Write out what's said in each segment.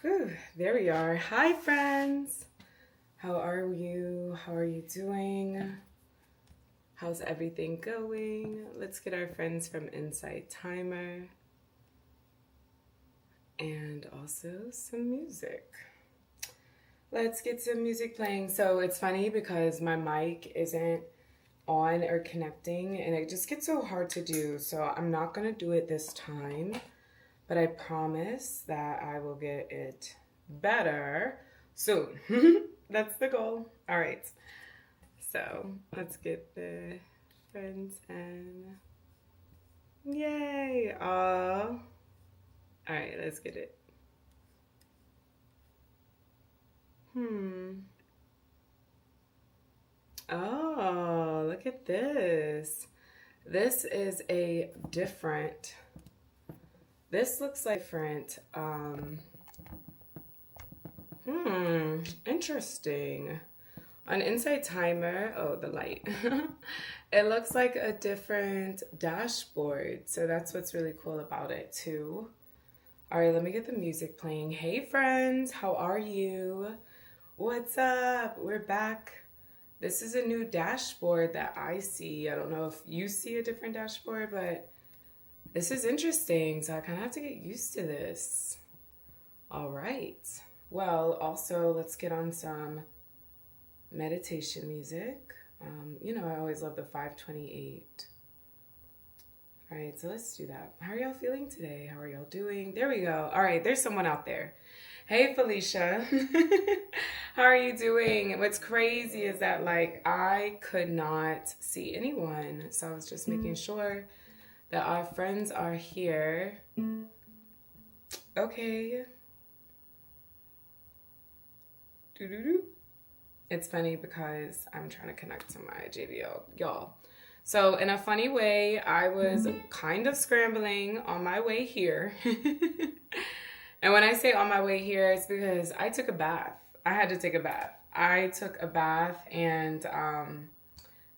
Whew, there we are. Hi, friends. How are you? How are you doing? How's everything going? Let's get our friends from Insight Timer and also some music. Let's get some music playing. So it's funny because my mic isn't on or connecting and it just gets so hard to do. So I'm not going to do it this time, but I promise that I will get it better soon. That's the goal. All right. So let's get the friends and yay. All right, let's get it. Oh, look at this. This is a different, this looks like different, interesting. On Insight Timer, oh, the light. It looks like a different dashboard. So that's what's really cool about it too. All right, let me get the music playing. Hey friends, how are you? What's up? We're back. This is a new dashboard that I see. I don't know if you see a different dashboard, but this is interesting. So I kind of have to get used to this. All right. Well, also let's get on some meditation music. I always love the 528. All right, so let's do that. How are y'all feeling today? How are y'all doing? There we go. All right, there's someone out there. Hey, Felicia. How are you doing? What's crazy is that, I could not see anyone. So I was just making sure that our friends are here. Okay. Doo-doo-doo. It's funny because I'm trying to connect to my JBL, y'all. So in a funny way, I was kind of scrambling on my way here. And when I say on my way here, it's because I took a bath. I had to take a bath. I took a bath and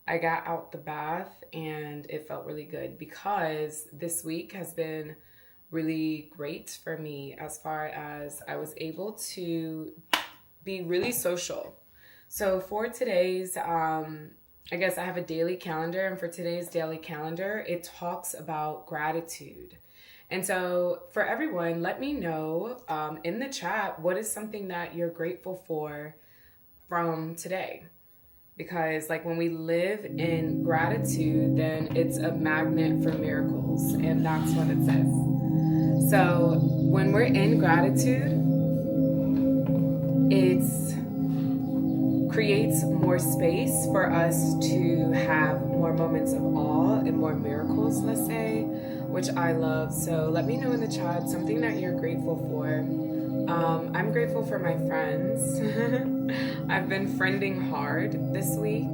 I got out the bath and it felt really good because this week has been really great for me as far as I was able to be really social. So for today's, I guess I have a daily calendar, and for today's daily calendar, it talks about gratitude. And so for everyone, let me know in the chat, what is something that you're grateful for from today? Because when we live in gratitude, then it's a magnet for miracles. And that's what it says. So when we're in gratitude, it creates more space for us to have more moments of awe and more miracles, let's say, which I love. So let me know in the chat something that you're grateful for. I'm grateful for my friends. I've been friending hard this week.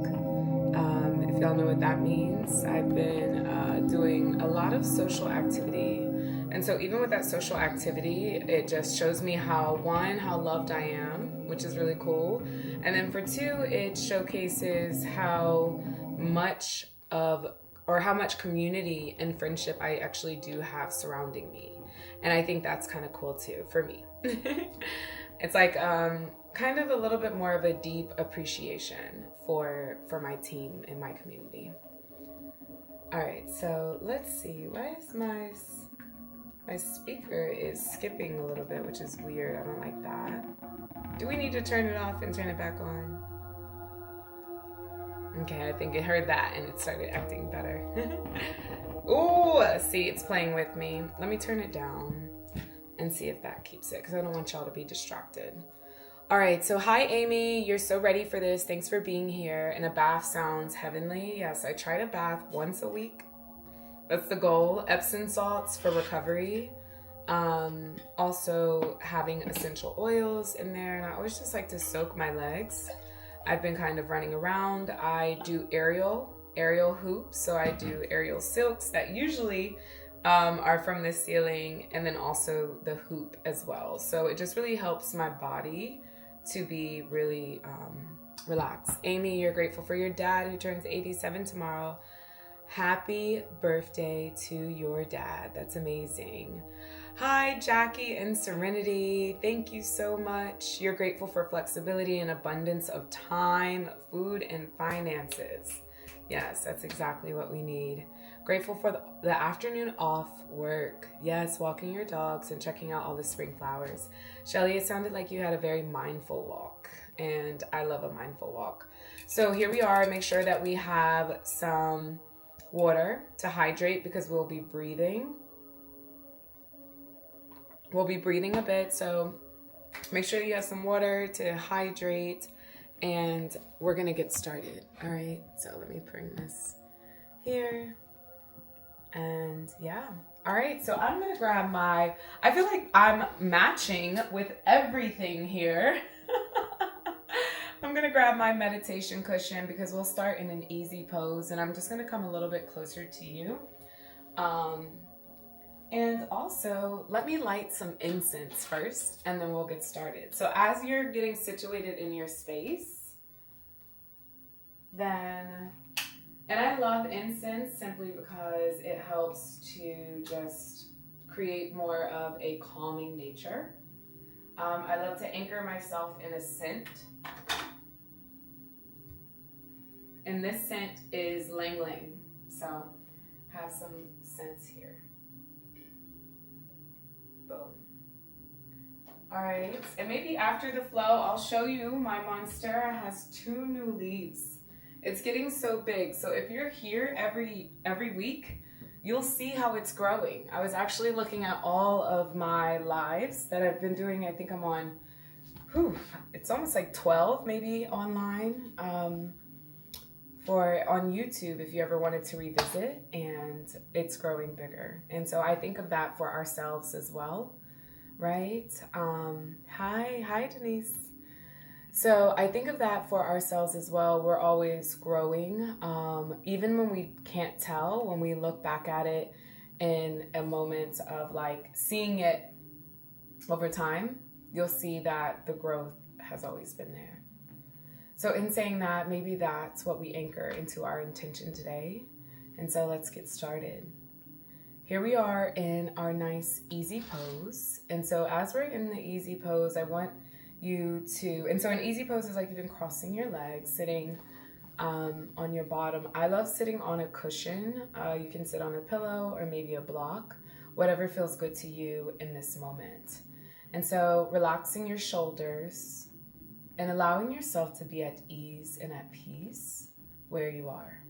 If y'all know what that means, I've been doing a lot of social activity. And so even with that social activity, it just shows me how loved I am, which is really cool. And then for two, it showcases how much community and friendship I actually do have surrounding me. And I think that's kind of cool too for me. It's kind of a little bit more of a deep appreciation for my team and my community. All right, so let's see. Why is my speaker is skipping a little bit, which is weird. I don't like that. Do we need to turn it off and turn it back on? Okay, I think it heard that and it started acting better. Ooh, see, it's playing with me. Let me turn it down and see if that keeps it, because I don't want y'all to be distracted. All right, so hi, Amy. You're so ready for this. Thanks for being here. And a bath sounds heavenly. Yes, I try to bath once a week. That's the goal. Epsom salts for recovery. Also having essential oils in there. And I always just like to soak my legs. I've been kind of running around. I do aerial hoops. So I do aerial silks that usually are from the ceiling, and then also the hoop as well. So it just really helps my body to be really relaxed. Amy, you're grateful for your dad who turns 87 tomorrow. Happy birthday to your dad. That's amazing. Hi, Jackie and Serenity. Thank you so much. You're grateful for flexibility and abundance of time, food, and finances. Yes, that's exactly what we need. Grateful for the afternoon off work. Yes, walking your dogs and checking out all the spring flowers. Shelly, it sounded like you had a very mindful walk, and I love a mindful walk. So here we are. Make sure that we have some water to hydrate because we'll be breathing. We'll be breathing a bit, so make sure you have some water to hydrate, and we're gonna get started. All right, so let me bring this here, and yeah. All right, so I'm gonna grab I feel like I'm matching with everything here. I'm gonna grab my meditation cushion because we'll start in an easy pose, and I'm just gonna come a little bit closer to you. And also, let me light some incense first, and then we'll get started. So as you're getting situated in your space, and I love incense simply because it helps to just create more of a calming nature. I love to anchor myself in a scent. And this scent is Lang Lang. So have some scents here. Boom. All right, and maybe after the flow, I'll show you my monstera has 2 new leaves. It's getting so big. So if you're here every week, you'll see how it's growing. I was actually looking at all of my lives that I've been doing. I think I'm on, it's almost like 12 maybe online. On YouTube, if you ever wanted to revisit, and it's growing bigger. And so I think of that for ourselves as well, right? Hi, Denise. So I think of that for ourselves as well. We're always growing, even when we can't tell, when we look back at it in a moment of like seeing it over time, you'll see that the growth has always been there. So in saying that, maybe that's what we anchor into our intention today. And so let's get started. Here we are in our nice easy pose. And so as we're in the easy pose, I want you to, and so an easy pose is like you've been crossing your legs, sitting on your bottom. I love sitting on a cushion. You can sit on a pillow or maybe a block, whatever feels good to you in this moment. And so relaxing your shoulders, and allowing yourself to be at ease and at peace where you are.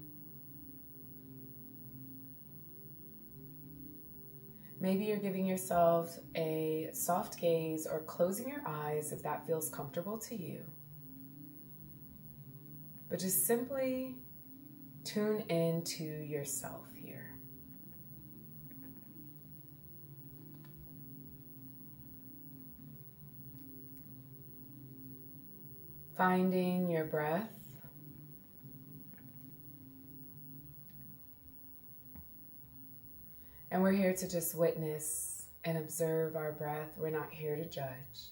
Maybe you're giving yourself a soft gaze or closing your eyes if that feels comfortable to you. But just simply tune into yourself here. Finding your breath. And we're here to just witness and observe our breath. We're not here to judge.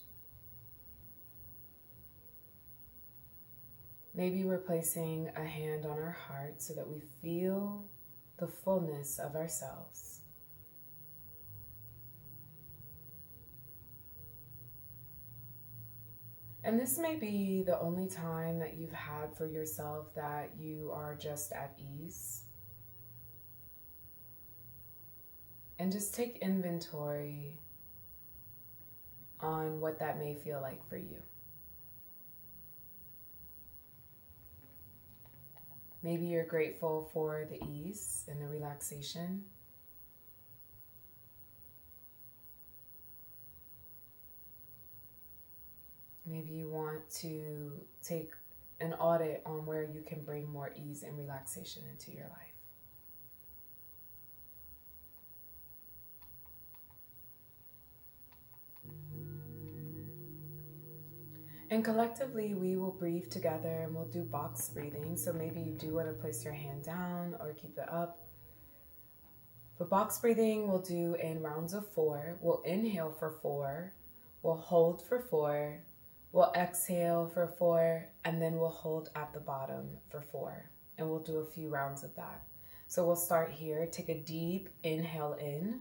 Maybe we're placing a hand on our heart so that we feel the fullness of ourselves. And this may be the only time that you've had for yourself that you are just at ease. And just take inventory on what that may feel like for you. Maybe you're grateful for the ease and the relaxation. Maybe you want to take an audit on where you can bring more ease and relaxation into your life. And collectively, we will breathe together and we'll do box breathing. So maybe you do want to place your hand down or keep it up. But box breathing we'll do in rounds of 4. We'll inhale for 4. We'll hold for 4. We'll exhale for 4. And then we'll hold at the bottom for 4. And we'll do a few rounds of that. So we'll start here. Take a deep inhale in.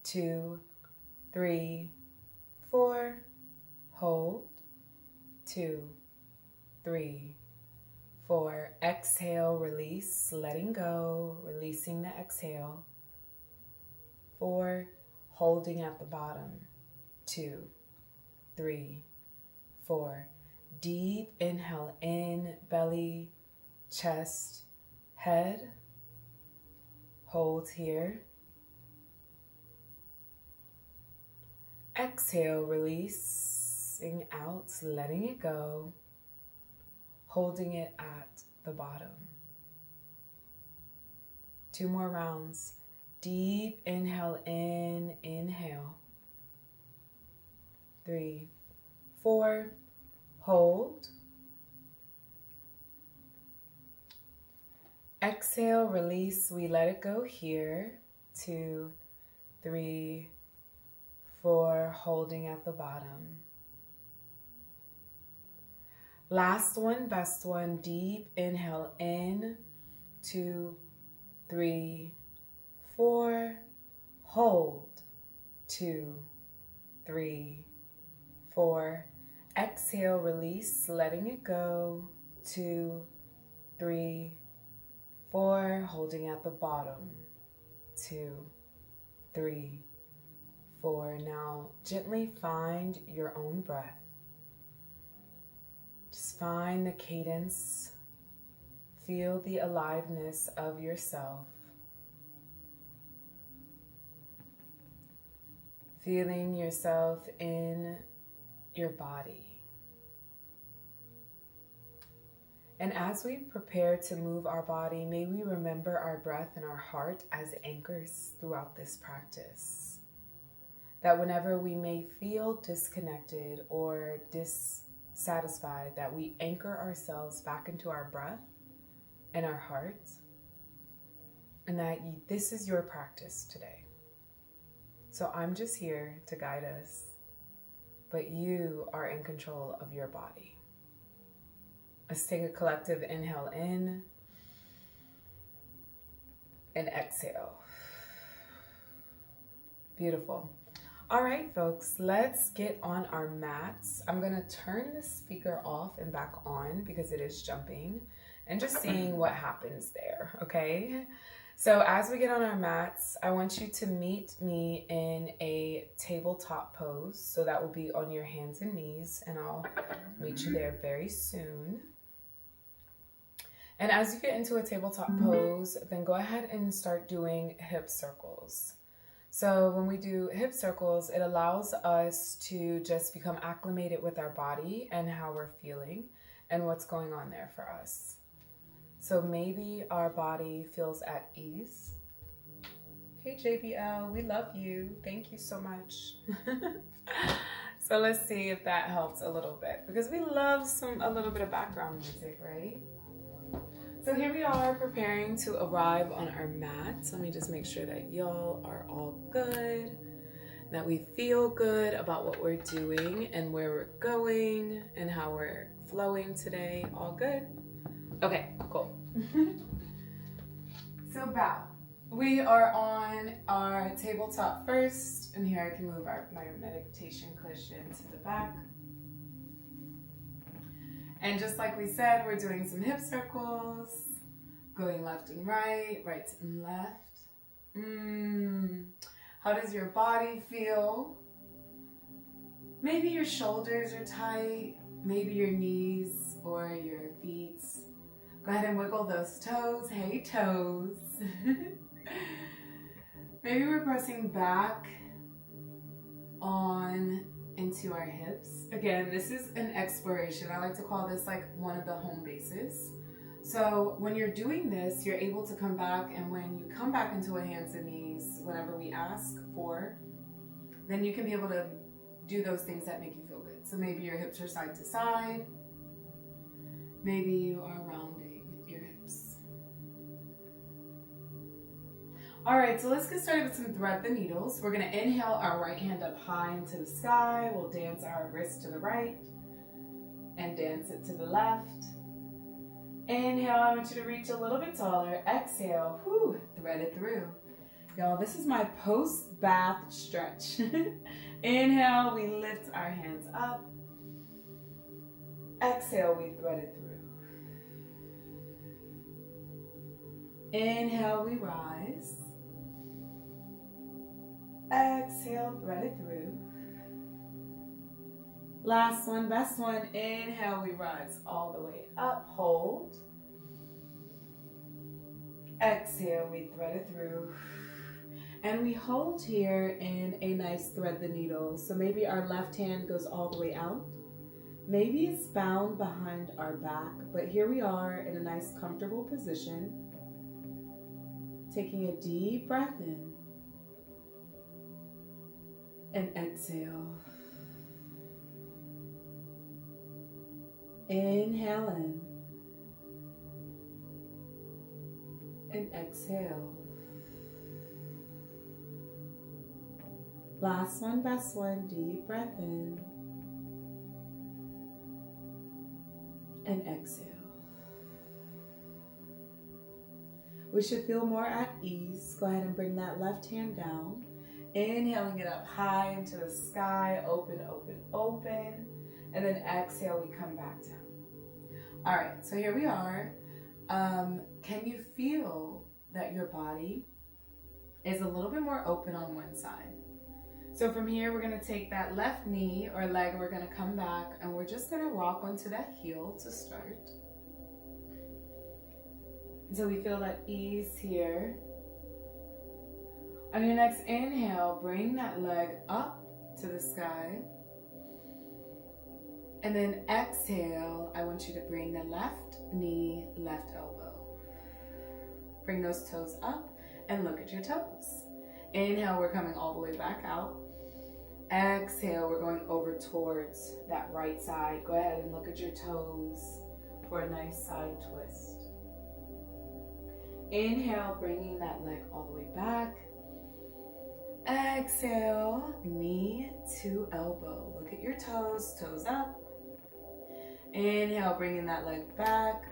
2, 3, 4, hold, 2, 3, 4, exhale, release, letting go, releasing the exhale, 4, holding at the bottom, 2, 3, 4, deep inhale in, belly, chest, head, hold here, exhale, releasing out, letting it go, holding it at the bottom. 2 more rounds. Deep inhale in, inhale. 3, 4, hold. Exhale, release, we let it go here. 2, 3, 4, holding at the bottom. Last one, best one, deep inhale in, 2, 3, 4, hold, 2, 3, 4, exhale, release, letting it go, 2, 3, 4, holding at the bottom, 2, 3, 4. Now gently find your own breath. Just find the cadence, feel the aliveness of yourself, feeling yourself in your body. And as we prepare to move our body, may we remember our breath and our heart as anchors throughout this practice. That whenever we may feel disconnected or dissatisfied, that we anchor ourselves back into our breath and our heart, and that this is your practice today. So I'm just here to guide us, but you are in control of your body. Let's take a collective inhale in and exhale. Beautiful. All right, folks, let's get on our mats. I'm going to turn the speaker off and back on because it is jumping and just seeing what happens there, okay? So as we get on our mats, I want you to meet me in a tabletop pose. So that will be on your hands and knees, and I'll meet you there very soon. And as you get into a tabletop pose, then go ahead and start doing hip circles. So when we do hip circles, it allows us to just become acclimated with our body and how we're feeling and what's going on there for us. So maybe our body feels at ease. Hey JBL, we love you. Thank you so much. So let's see if that helps a little bit, because we love a little bit of background music, right? So here we are preparing to arrive on our mat. Let me just make sure that y'all are all good, that we feel good about what we're doing and where we're going and how we're flowing today. All good? Okay, cool. So bow. We are on our tabletop first, and here I can move my meditation cushion to the back. And just like we said, we're doing some hip circles, going left and right, right and left. How does your body feel? Maybe your shoulders are tight, maybe your knees or your feet. Go ahead and wiggle those toes. Hey, toes. Maybe we're pressing back on into our hips. Again, this is an exploration. I like to call this like one of the home bases. So when you're doing this, you're able to come back, and when you come back into a hands and knees, whenever we ask for, then you can be able to do those things that make you feel good. So maybe your hips are side to side. Maybe you are rounding your hips. All right, so let's get started with some thread the needles. We're gonna inhale our right hand up high into the sky. We'll dance our wrist to the right and dance it to the left. Inhale, I want you to reach a little bit taller. Exhale, thread it through. Y'all, this is my post-bath stretch. Inhale, we lift our hands up. Exhale, we thread it through. Inhale, we rise. Exhale, thread it through. Last one, best one. Inhale, we rise all the way up. Hold. Exhale, we thread it through. And we hold here in a nice thread the needle. So maybe our left hand goes all the way out. Maybe it's bound behind our back, but here we are in a nice comfortable position. Taking a deep breath in and exhale. Inhale in and exhale. Last one, best one. Deep breath in and exhale. We should feel more at ease. Go ahead and bring that left hand down. Inhaling it up high into the sky. Open, open, open. And then exhale, we come back down. All right, so here we are. Can you feel that your body is a little bit more open on one side? So from here, we're gonna take that left knee or leg, we're gonna come back and we're just gonna rock onto that heel to start. So we feel that ease here. On your next inhale, bring that leg up to the sky. And then exhale, I want you to bring the left knee, left elbow. Bring those toes up and look at your toes. Inhale, we're coming all the way back out. Exhale, we're going over towards that right side. Go ahead and look at your toes for a nice side twist. Inhale, bringing that leg all the way back. Exhale, knee to elbow. Look at your toes, toes up. Inhale, bringing that leg back.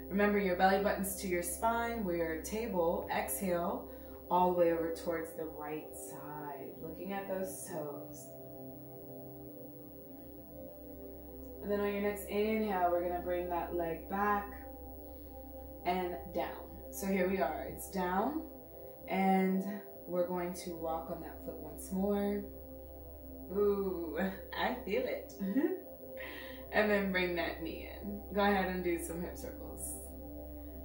Remember your belly button's to your spine. We're a table. Exhale, all the way over towards the right side. Looking at those toes. And then on your next inhale, we're gonna bring that leg back and down. So here we are, it's down, and we're going to rock on that foot once more. Ooh, I feel it. And then bring that knee in. Go ahead and do some hip circles.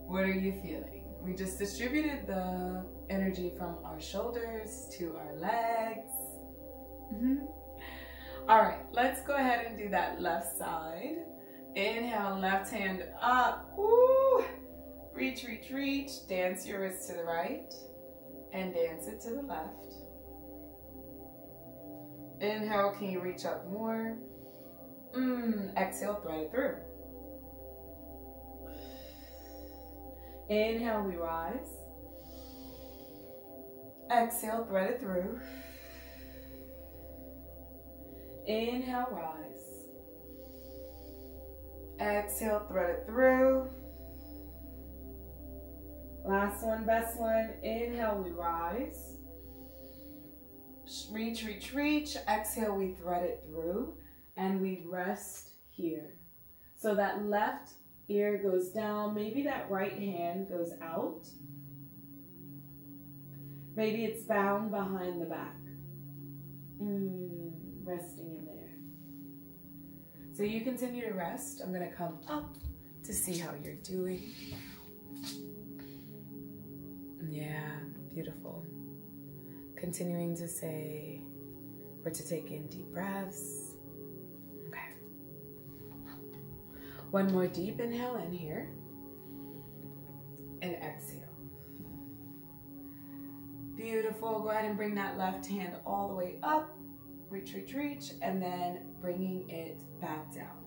What are you feeling? We just distributed the energy from our shoulders to our legs. All right, let's go ahead and do that left side. Inhale, left hand up. Woo! Reach, reach, reach. Dance your wrist to the right and dance it to the left. Inhale, can you reach up more? Exhale, thread it through. Inhale, we rise. Exhale, thread it through. Inhale, rise. Exhale, thread it through. Last one, best one. Inhale, we rise. Reach, reach, reach. Exhale, we thread it through. And we rest here. So that left ear goes down. Maybe that right hand goes out. Maybe it's bound behind the back. Resting in there. So you continue to rest. I'm going to come up to see how you're doing. Yeah, beautiful. Continuing to say, or to take in deep breaths. Okay. One more deep inhale in here. And exhale. Beautiful. Go ahead and bring that left hand all the way up. Reach, reach, reach. And then bringing it back down.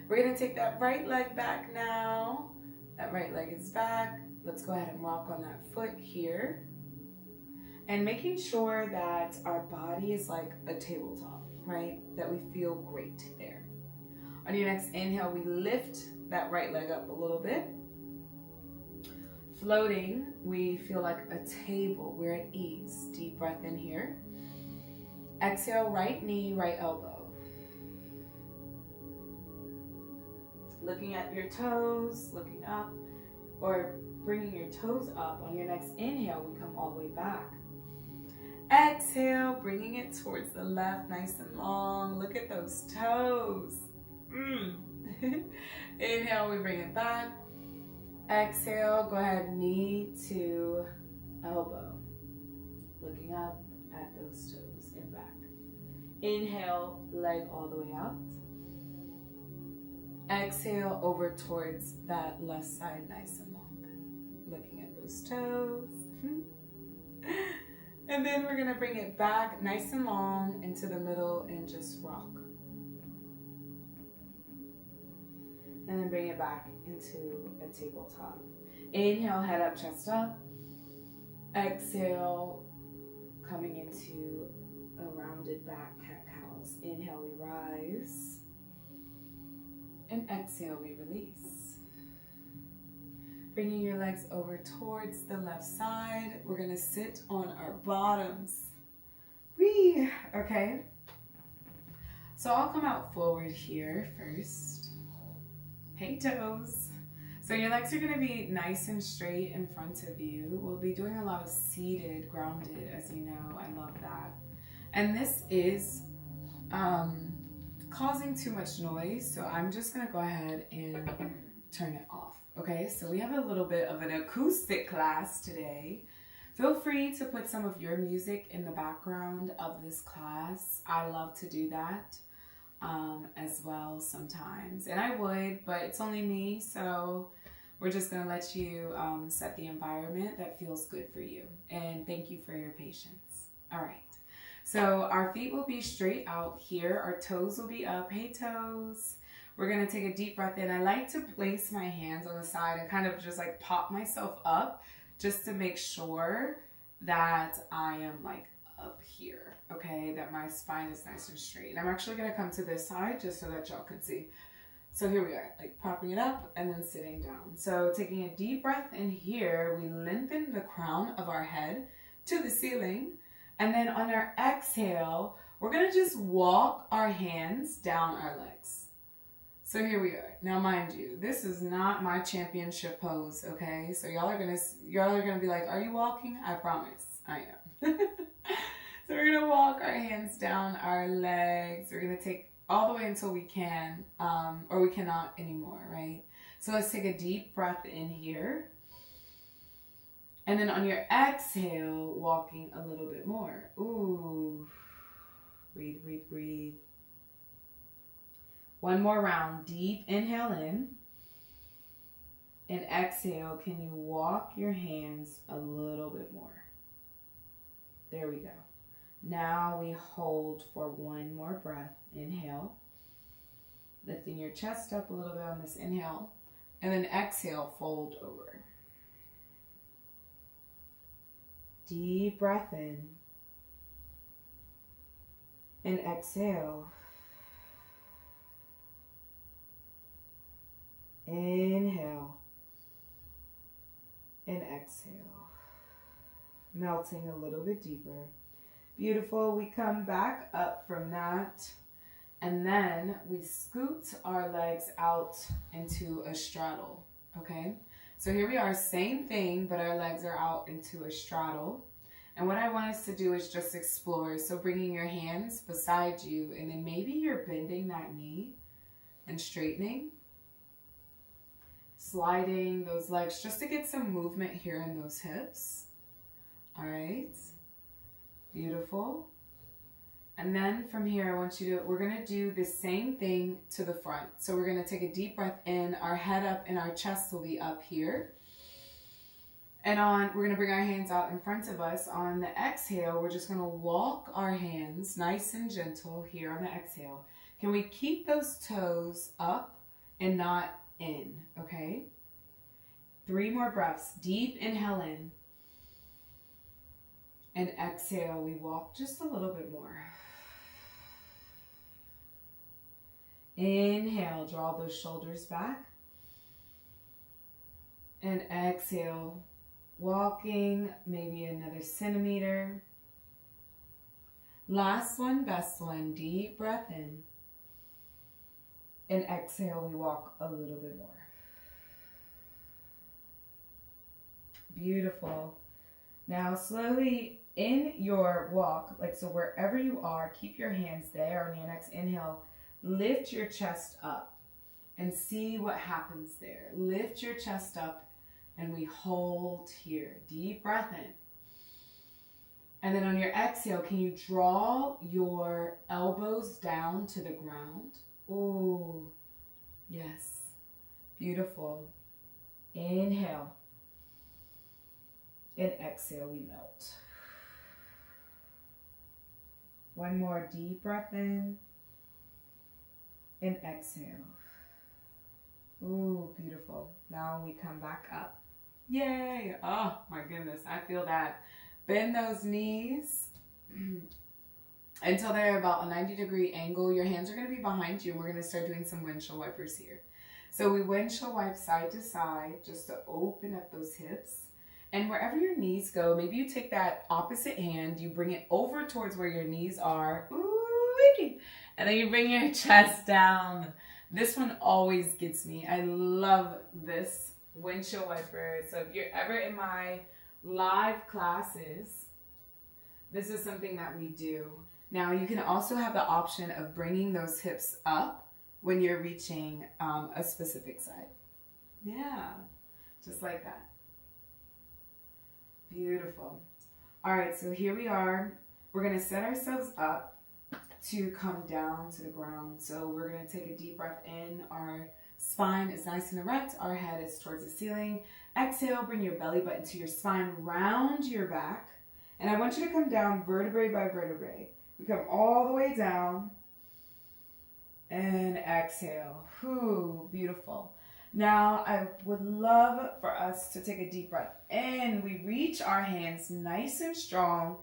We're going to take that right leg back now. That right leg is back. Let's go ahead and rock on that foot here. And making sure that our body is like a tabletop, right? That we feel great there. On your next inhale, we lift that right leg up a little bit. floating, we feel like a table. We're at ease. Deep breath in here. Exhale, right knee, right elbow. Looking at your toes, looking up, or bringing your toes up. On your next inhale, we come all the way back. Exhale, bringing it towards the left, nice and long. Look at those toes. Inhale, we bring it back. Exhale, go ahead, knee to elbow. Looking up at those toes and back. Inhale, leg all the way out. Exhale, over towards that left side, nice and long. Looking at those toes. And then we're gonna bring it back nice and long into the middle and just rock. And then bring it back into a tabletop. Inhale, head up, chest up. Exhale, coming into a rounded back, cat-cows. Inhale, we rise. And exhale, we release. Bringing your legs over towards the left side. We're gonna sit on our bottoms. Whee! Okay. So I'll come out forward here first. Hey toes. So your legs are gonna be nice and straight in front of you. We'll be doing a lot of seated, grounded, as you know. I love that. And this is causing too much noise, so I'm just gonna go ahead and turn it off. Okay, so we have a little bit of an acoustic class today. Feel free to put some of your music in the background of this class. I love to do that as well sometimes. And I would, but it's only me, so we're just gonna let you set the environment that feels good for you. And thank you for your patience. All right. So our feet will be straight out here. Our toes will be up. Hey toes. We're gonna take a deep breath in. I like to place my hands on the side and kind of just like pop myself up just to make sure that I am like up here, okay? That my spine is nice and straight. And I'm actually gonna come to this side just so that y'all can see. So here we are, like propping it up and then sitting down. So taking a deep breath in here, we lengthen the crown of our head to the ceiling. And then on our exhale, we're gonna just walk our hands down our legs. So here we are. Now mind you, this is not my championship pose, okay? So y'all are gonna be like, are you walking? I promise, I am. So we're gonna walk our hands down our legs. We're gonna take all the way until we can, or we cannot anymore, right? So let's take a deep breath in here. And then on your exhale, walking a little bit more. Ooh, breathe, breathe, breathe. One more round, deep inhale in. And exhale, can you walk your hands a little bit more? There we go. Now we hold for one more breath. Inhale, lifting your chest up a little bit on this inhale. And then exhale, fold over. Deep breath in. And exhale. Inhale. And exhale. Melting a little bit deeper. Beautiful. We come back up from that. And then we scoot our legs out into a straddle. Okay? So here we are, same thing, but our legs are out into a straddle. And what I want us to do is just explore. So bringing your hands beside you, and then maybe you're bending that knee and straightening. Sliding those legs just to get some movement here in those hips. All right. Beautiful. And then from here, I want you to, we're going to do the same thing to the front. So we're going to take a deep breath in, our head up and our chest will be up here. And we're going to bring our hands out in front of us. On the exhale, we're just going to walk our hands nice and gentle here on the exhale. Can we keep those toes up and not in, okay? 3 more breaths. Deep inhale in. And exhale, we walk just a little bit more. Inhale, draw those shoulders back. And exhale, Walking maybe another centimeter. Last one, best one. Deep breath in. And exhale, we walk a little bit more. Beautiful. Now slowly in your walk, like so wherever you are, keep your hands there. On your next inhale, lift your chest up and see what happens there. Lift your chest up and we hold here. Deep breath in. And then on your exhale, can you draw your elbows down to the ground? Ooh, yes. Beautiful. Inhale. And exhale, we melt. One more deep breath in. And exhale. Ooh, beautiful. Now we come back up. Yay! Oh my goodness, I feel that. Bend those knees until they're about a 90-degree angle. Your hands are going to be behind you, and we're going to start doing some windshield wipers here. So we windshield wipe side to side just to open up those hips. And wherever your knees go, maybe you take that opposite hand, you bring it over towards where your knees are. Ooh, and then you bring your chest down. This one always gets me. I love this windshield wiper. So if you're ever in my live classes, this is something that we do. Now you can also have the option of bringing those hips up when you're reaching a specific side. Yeah, just like that. Beautiful. All right, so here we are. We're going to set ourselves up to come down to the ground. So we're going to take a deep breath in. Our spine is nice and erect. Our head is towards the ceiling. Exhale, bring your belly button to your spine, round your back. And I want you to come down vertebrae by vertebrae. We come all the way down. And exhale. Whew, beautiful. Now, I would love for us to take a deep breath in. We reach our hands nice and strong.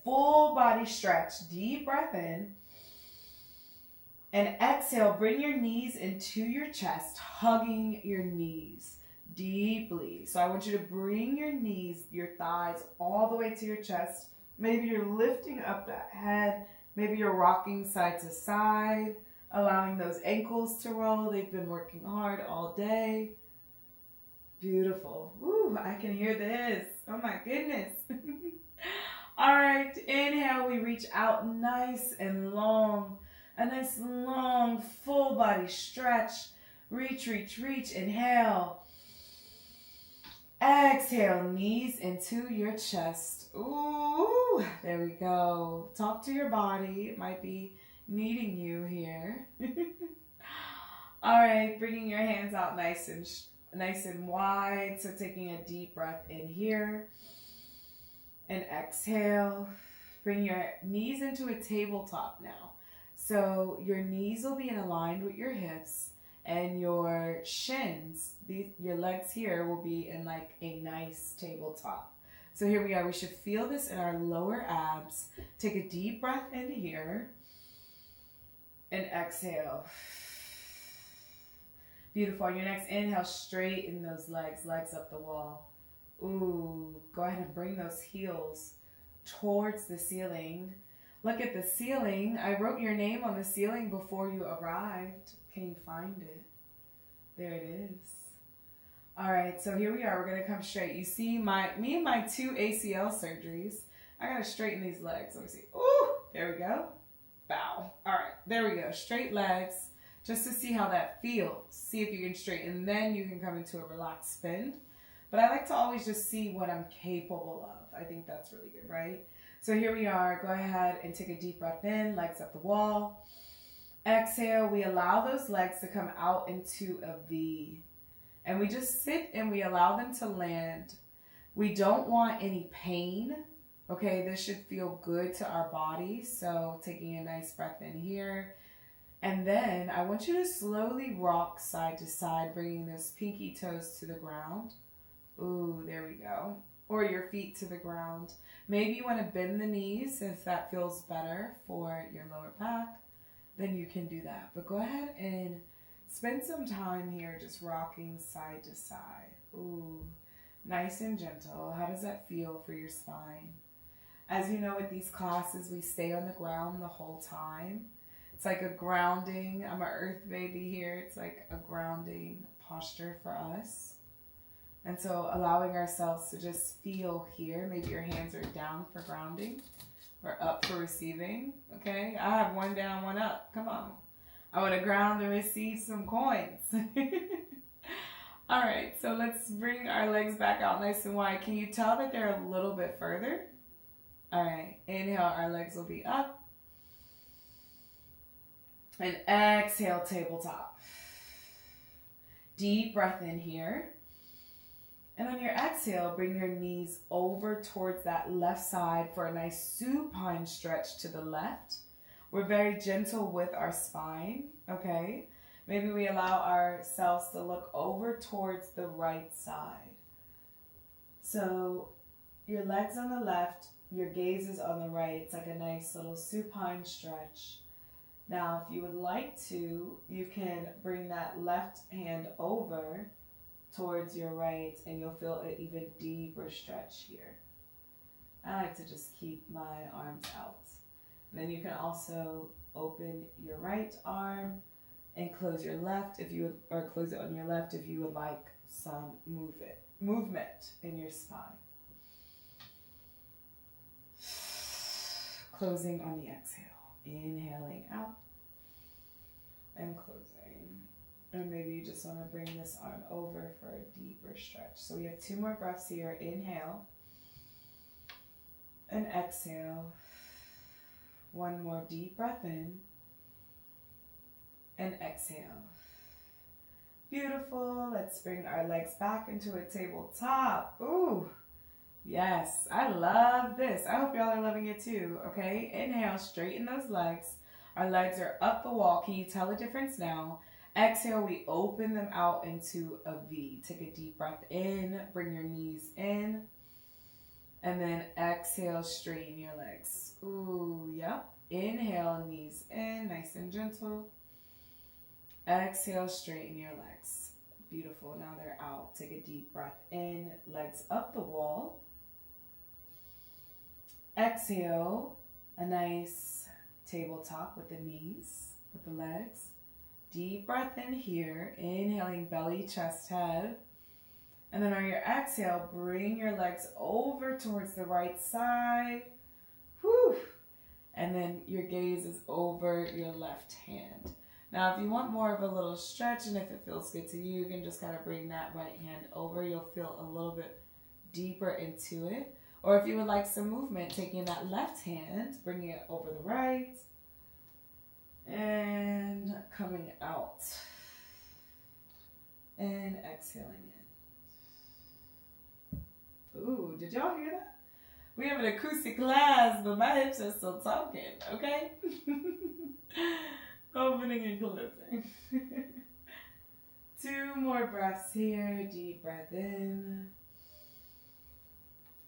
Full body stretch. Deep breath in. And exhale, bring your knees into your chest, hugging your knees deeply. So I want you to bring your knees, your thighs, all the way to your chest. Maybe you're lifting up that head. Maybe you're rocking side to side, allowing those ankles to roll. They've been working hard all day. Beautiful. Ooh, I can hear this. Oh my goodness. All right, inhale, we reach out nice and long. A nice long full body stretch. Reach, reach, reach. Inhale. Exhale, knees into your chest. Ooh, there we go. Talk to your body. It might be needing you here. All right, bringing your hands out nice and wide. So taking a deep breath in here. And exhale. Bring your knees into a tabletop now. So your knees will be in aligned with your hips, and your shins, your legs here, will be in like a nice tabletop. So here we are. We should feel this in our lower abs. Take a deep breath in here and exhale. Beautiful. On your next inhale, straighten those legs up the wall. Ooh, go ahead and bring those heels towards the ceiling. Look at the ceiling. I wrote your name on the ceiling before you arrived. Can you find it? There it is. All right, so here we are. We're going to come straight. You see me and my 2 ACL surgeries. I got to straighten these legs. Let me see. Ooh, there we go. Bow. All right, there we go. Straight legs, just to see how that feels. See if you can straighten. Then you can come into a relaxed spin. But I like to always just see what I'm capable of. I think that's really good, right? So here we are. Go ahead and take a deep breath in, legs up the wall. Exhale, we allow those legs to come out into a V. And we just sit and we allow them to land. We don't want any pain. Okay, this should feel good to our body. So taking a nice breath in here. And then I want you to slowly rock side to side, bringing those pinky toes to the ground. Ooh, there we go. Or your feet to the ground. Maybe you want to bend the knees if that feels better for your lower back. Then you can do that. But go ahead and spend some time here just rocking side to side. Ooh, Nice and gentle. How does that feel for your spine? As you know, with these classes, we stay on the ground the whole time. It's like a grounding. I'm an earth baby here. It's like a grounding posture for us. And so allowing ourselves to just feel here. Maybe your hands are down for grounding or up for receiving. Okay, I have one down, one up. Come on. I want to ground and receive some coins. All right, so let's bring our legs back out nice and wide. Can you tell that they're a little bit further? All right, inhale, our legs will be up. And exhale, tabletop. Deep breath in here. And on your exhale, bring your knees over towards that left side for a nice supine stretch to the left. We're very gentle with our spine, okay? Maybe we allow ourselves to look over towards the right side. So your legs on the left, your gaze is on the right. It's like a nice little supine stretch. Now, if you would like to, you can bring that left hand over towards your right and you'll feel an even deeper stretch here. I like to just keep my arms out. And then you can also open your right arm and close your left if you would, or close it on your left if you would like some movement in your spine. Closing on the exhale. Inhaling out and closing. And maybe you just want to bring this arm over for a deeper stretch. So we have 2 more breaths here. Inhale and exhale. 1 more deep breath in and exhale. Beautiful. Let's bring our legs back into a tabletop. Ooh, yes, I love this. I hope y'all are loving it too, okay? Inhale, straighten those legs. Our legs are up the wall. Can you tell the difference now? Exhale, we open them out into a V. Take a deep breath in, bring your knees in, and then exhale, straighten your legs. Ooh, yep. Inhale, knees in, nice and gentle. Exhale, straighten your legs. Beautiful. Now they're out. Take a deep breath in, legs up the wall. Exhale, a nice tabletop with the knees, with the legs. Deep breath in here, inhaling belly, chest, head. And then on your exhale, bring your legs over towards the right side. Whew. And then your gaze is over your left hand. Now, if you want more of a little stretch and if it feels good to you, you can just kind of bring that right hand over. You'll feel a little bit deeper into it. Or if you would like some movement, taking that left hand, bringing it over the right, and coming out. And exhaling in. Ooh, did y'all hear that? We have an acoustic class, but my hips are still talking, okay? Opening and closing. 2 more breaths here. Deep breath in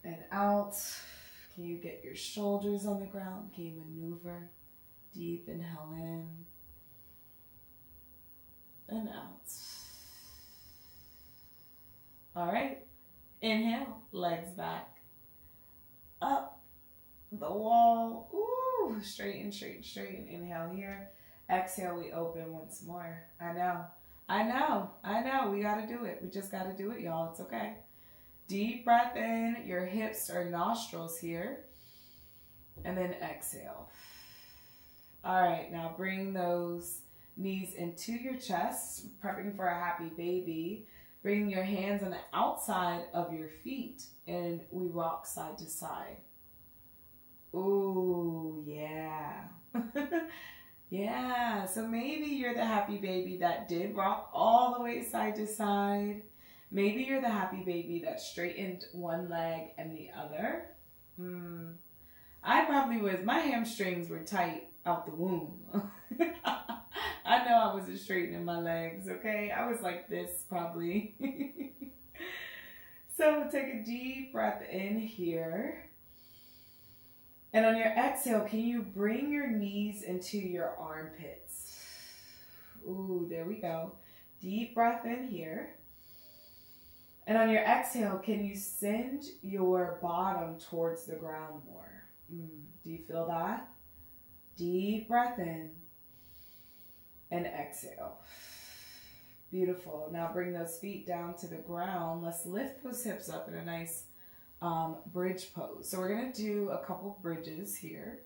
and out. Can you get your shoulders on the ground? Can you maneuver? Deep inhale in and out. All right. Inhale, legs back. Up the wall. Ooh, straighten, straighten, straighten. Inhale here. Exhale, we open once more. I know. We got to do it. We just got to do it, y'all. It's okay. Deep breath in. Your hips are nostrils here. And then exhale. All right, now bring those knees into your chest, prepping for a happy baby. Bring your hands on the outside of your feet, and we rock side to side. Ooh, yeah. Yeah, so maybe you're the happy baby that did rock all the way side to side. Maybe you're the happy baby that straightened one leg and the other. I probably was. My hamstrings were tight out the womb. I know I wasn't straightening my legs, okay? I was like this probably. So take a deep breath in here. And on your exhale, can you bring your knees into your armpits? Ooh, there we go. Deep breath in here. And on your exhale, can you send your bottom towards the ground more? Do you feel that? Deep breath in and exhale. Beautiful. Now bring those feet down to the ground. Let's lift those hips up in a nice bridge pose. So we're going to do a couple bridges here.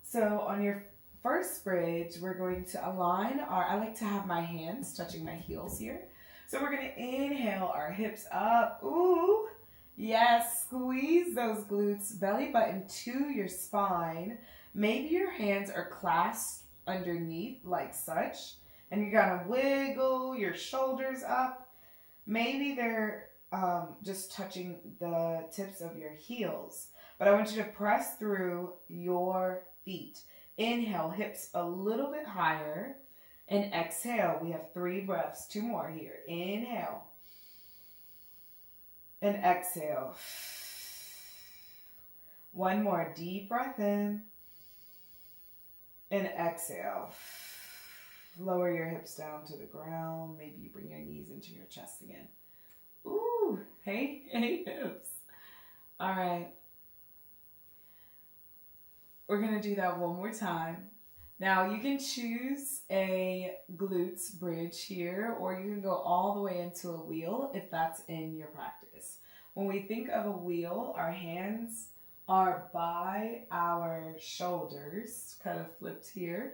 So on your first bridge, we're going to align I like to have my hands touching my heels here. So we're going to inhale our hips up. Ooh, yes, squeeze those glutes, belly button to your spine. Maybe your hands are clasped underneath like such, and you got to wiggle your shoulders up. Maybe they're just touching the tips of your heels, but I want you to press through your feet. Inhale, hips a little bit higher. And exhale, we have 3 breaths, 2 more here. Inhale. And exhale. 1 more deep breath in. And exhale. Lower your hips down to the ground. Maybe you bring your knees into your chest again. Ooh, hey hips. All right. We're going to do that one more time. Now you can choose a glutes bridge here, or you can go all the way into a wheel if that's in your practice. When we think of a wheel, our hands are by our shoulders, kind of flipped here.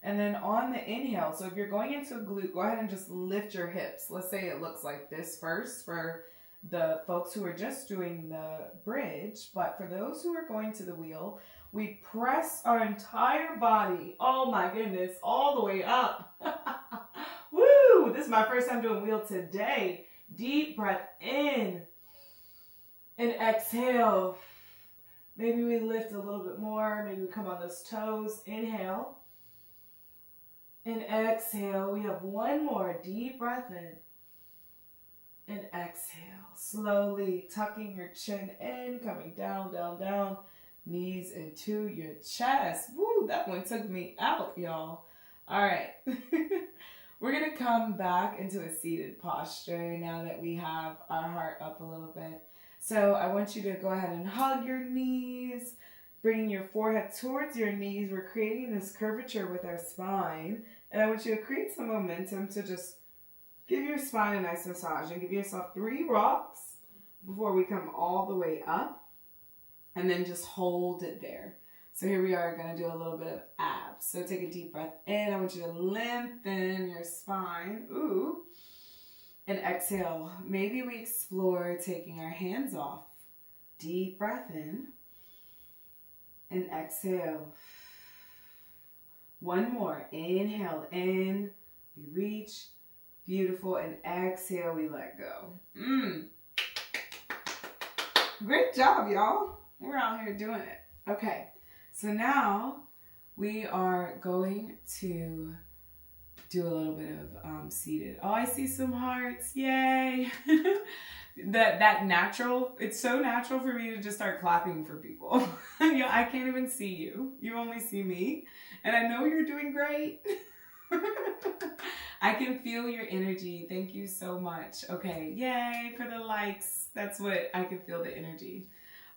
And then on the inhale, so if you're going into a glute, go ahead and just lift your hips. Let's say it looks like this first for the folks who are just doing the bridge, but for those who are going to the wheel, we press our entire body, oh my goodness, all the way up. Woo! This is my first time doing wheel today. Deep breath in and exhale. Maybe we lift a little bit more. Maybe we come on those toes. Inhale and exhale. We have 1 more deep breath in and exhale. Slowly tucking your chin in, coming down, down, down. Knees into your chest. Woo, that one took me out, y'all. All right. We're going to come back into a seated posture now that we have our heart up a little bit. So I want you to go ahead and hug your knees, bringing your forehead towards your knees. We're creating this curvature with our spine. And I want you to create some momentum to just give your spine a nice massage and give yourself 3 rocks before we come all the way up. And then just hold it there. So here we are going to do a little bit of abs. So take a deep breath in. I want you to lengthen your spine. Ooh. And exhale. Maybe we explore taking our hands off. Deep breath in. And exhale. 1 more. Inhale in. We reach. Beautiful. And exhale. We let go. Great job, y'all. We're out here doing it. Okay, so now we are going to do a little bit of seated. Oh, I see some hearts. Yay. that natural, it's so natural for me to just start clapping for people. Yeah, I can't even see you. You only see me. And I know you're doing great. I can feel your energy. Thank you so much. Okay, yay for the likes. That's what I can feel, the energy.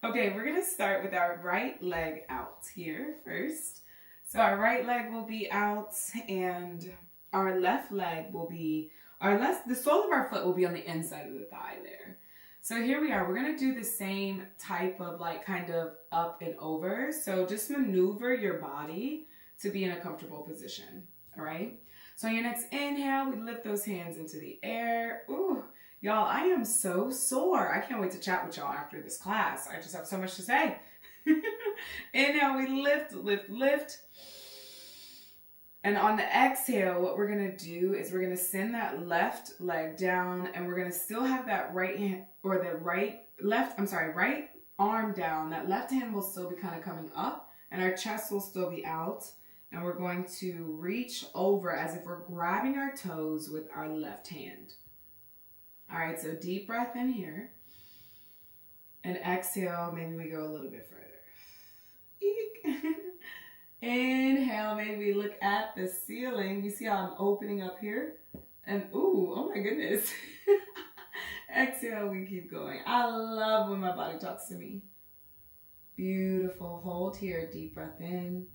Okay, we're going to start with our right leg out here first. So our right leg will be out and our left leg will be, the sole of our foot will be on the inside of the thigh there. So here we are. We're going to do the same type of like kind of up and over. So just maneuver your body to be in a comfortable position. All right. So on your next inhale, we lift those hands into the air. Ooh. Y'all, I am so sore. I can't wait to chat with y'all after this class. I just have so much to say. Inhale, we lift, lift, lift. And on the exhale, what we're going to do is we're going to send that left leg down and we're going to still have that right hand or the right arm down. That left hand will still be kind of coming up and our chest will still be out. And we're going to reach over as if we're grabbing our toes with our left hand. All right, so deep breath in here. And exhale, maybe we go a little bit further. Eek. Inhale, maybe we look at the ceiling. You see how I'm opening up here? And ooh, oh my goodness. Exhale, we keep going. I love when my body talks to me. Beautiful. Hold here, deep breath in.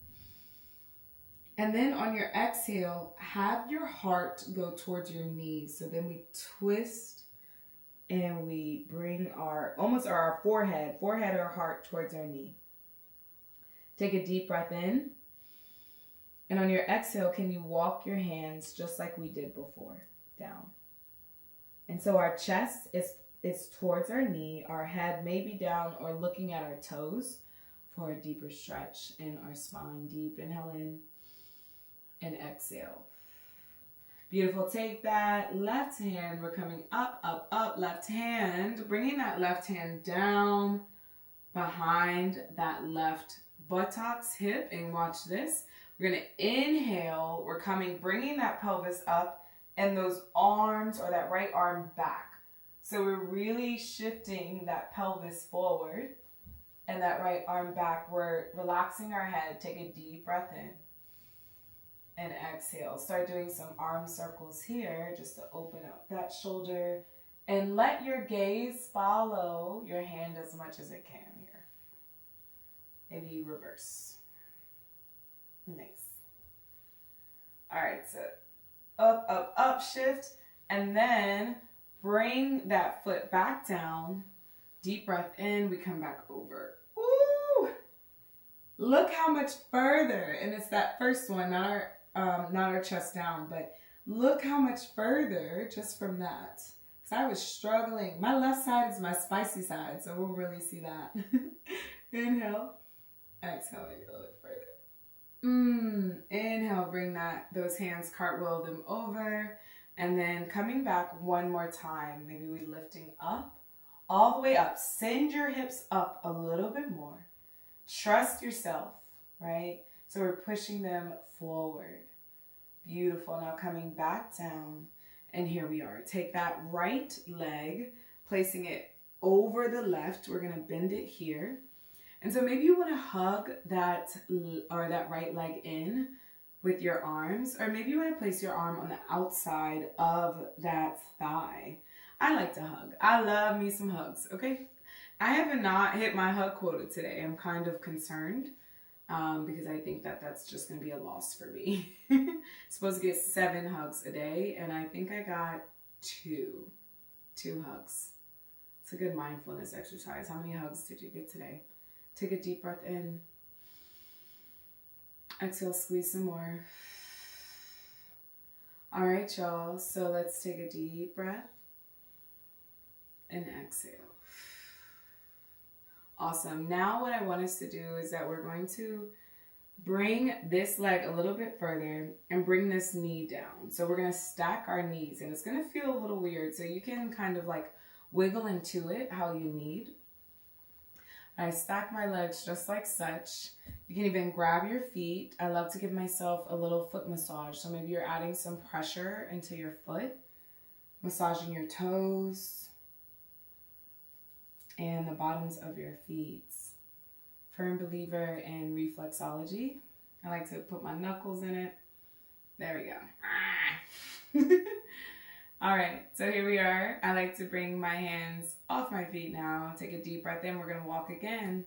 And then on your exhale, have your heart go towards your knees. So then we twist and we bring our forehead or heart towards our knee. Take a deep breath in. And on your exhale, can you walk your hands just like we did before, down? And so our chest is towards our knee, our head may be down or looking at our toes for a deeper stretch in our spine. Deep inhale in and exhale. Beautiful. Take that left hand. We're coming up, up, up. Left hand. Bringing that left hand down behind that left buttocks, hip. And watch this. We're going to inhale. We're bringing that pelvis up and those arms or that right arm back. So we're really shifting that pelvis forward and that right arm back. We're relaxing our head. Take a deep breath in. And exhale. Start doing some arm circles here just to open up that shoulder. And let your gaze follow your hand as much as it can here. Maybe you reverse. Nice. All right, so up, up, up, shift. And then bring that foot back down. Deep breath in. We come back over. Ooh! Look how much further. And it's that first one, not our chest down, but look how much further just from that. So I was struggling. My left side is my spicy side, so we'll really see that. Inhale. Exhale, maybe a little bit further. Inhale, bring those hands, cartwheel them over, and then coming back one more time. Maybe we lifting up, all the way up. Send your hips up a little bit more. Trust yourself, right? So we're pushing them forward. Beautiful. Now coming back down. And here we are. Take that right leg, placing it over the left. We're going to bend it here. And so maybe you want to hug that right leg in with your arms. Or maybe you want to place your arm on the outside of that thigh. I like to hug. I love me some hugs, okay? I have not hit my hug quota today. I'm kind of concerned. Because I think that's just going to be a loss for me. Supposed to get 7 hugs a day, and I think I got 2 hugs. It's a good mindfulness exercise. How many hugs did you get today? Take a deep breath in. Exhale, squeeze some more. All right, y'all. So let's take a deep breath and exhale. Awesome. Now what I want us to do is that we're going to bring this leg a little bit further and bring this knee down. So we're going to stack our knees, and it's going to feel a little weird. So you can kind of like wiggle into it how you need. I stack my legs just like such. You can even grab your feet. I love to give myself a little foot massage. So maybe you're adding some pressure into your foot, massaging your toes and the bottoms of your feet. Firm believer in reflexology. I like to put my knuckles in it. There we go. All right, so here we are. I like to bring my hands off my feet now. Take a deep breath in. We're going to walk again.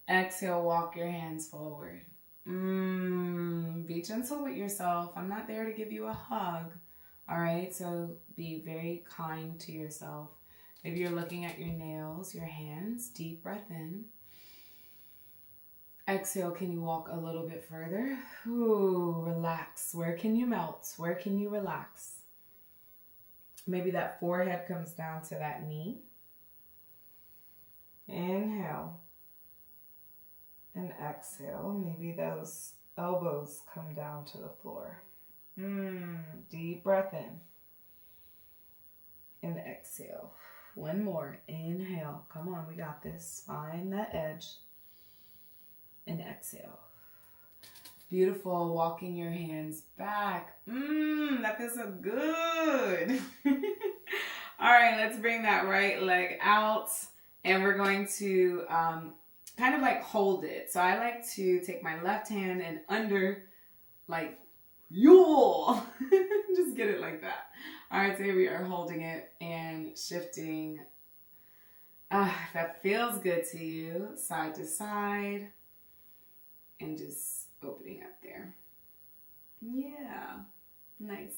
Exhale, walk your hands forward. Be gentle with yourself. I'm not there to give you a hug. All right, so be very kind to yourself. Maybe you're looking at your nails, your hands. Deep breath in. Exhale, can you walk a little bit further? Ooh, relax. Where can you melt? Where can you relax? Maybe that forehead comes down to that knee. Inhale. And exhale. Maybe those elbows come down to the floor. Deep breath in. And exhale. One more. Inhale. Come on, we got this. Find that edge. And exhale. Beautiful. Walking your hands back. That feels so good. All right, let's bring that right leg out. And we're going to kind of like hold it. So I like to take my left hand and under, like Yo! Just get it like that. All right, so here we are holding it and shifting. If that feels good to you, side to side. And just opening up there. Yeah. Nice.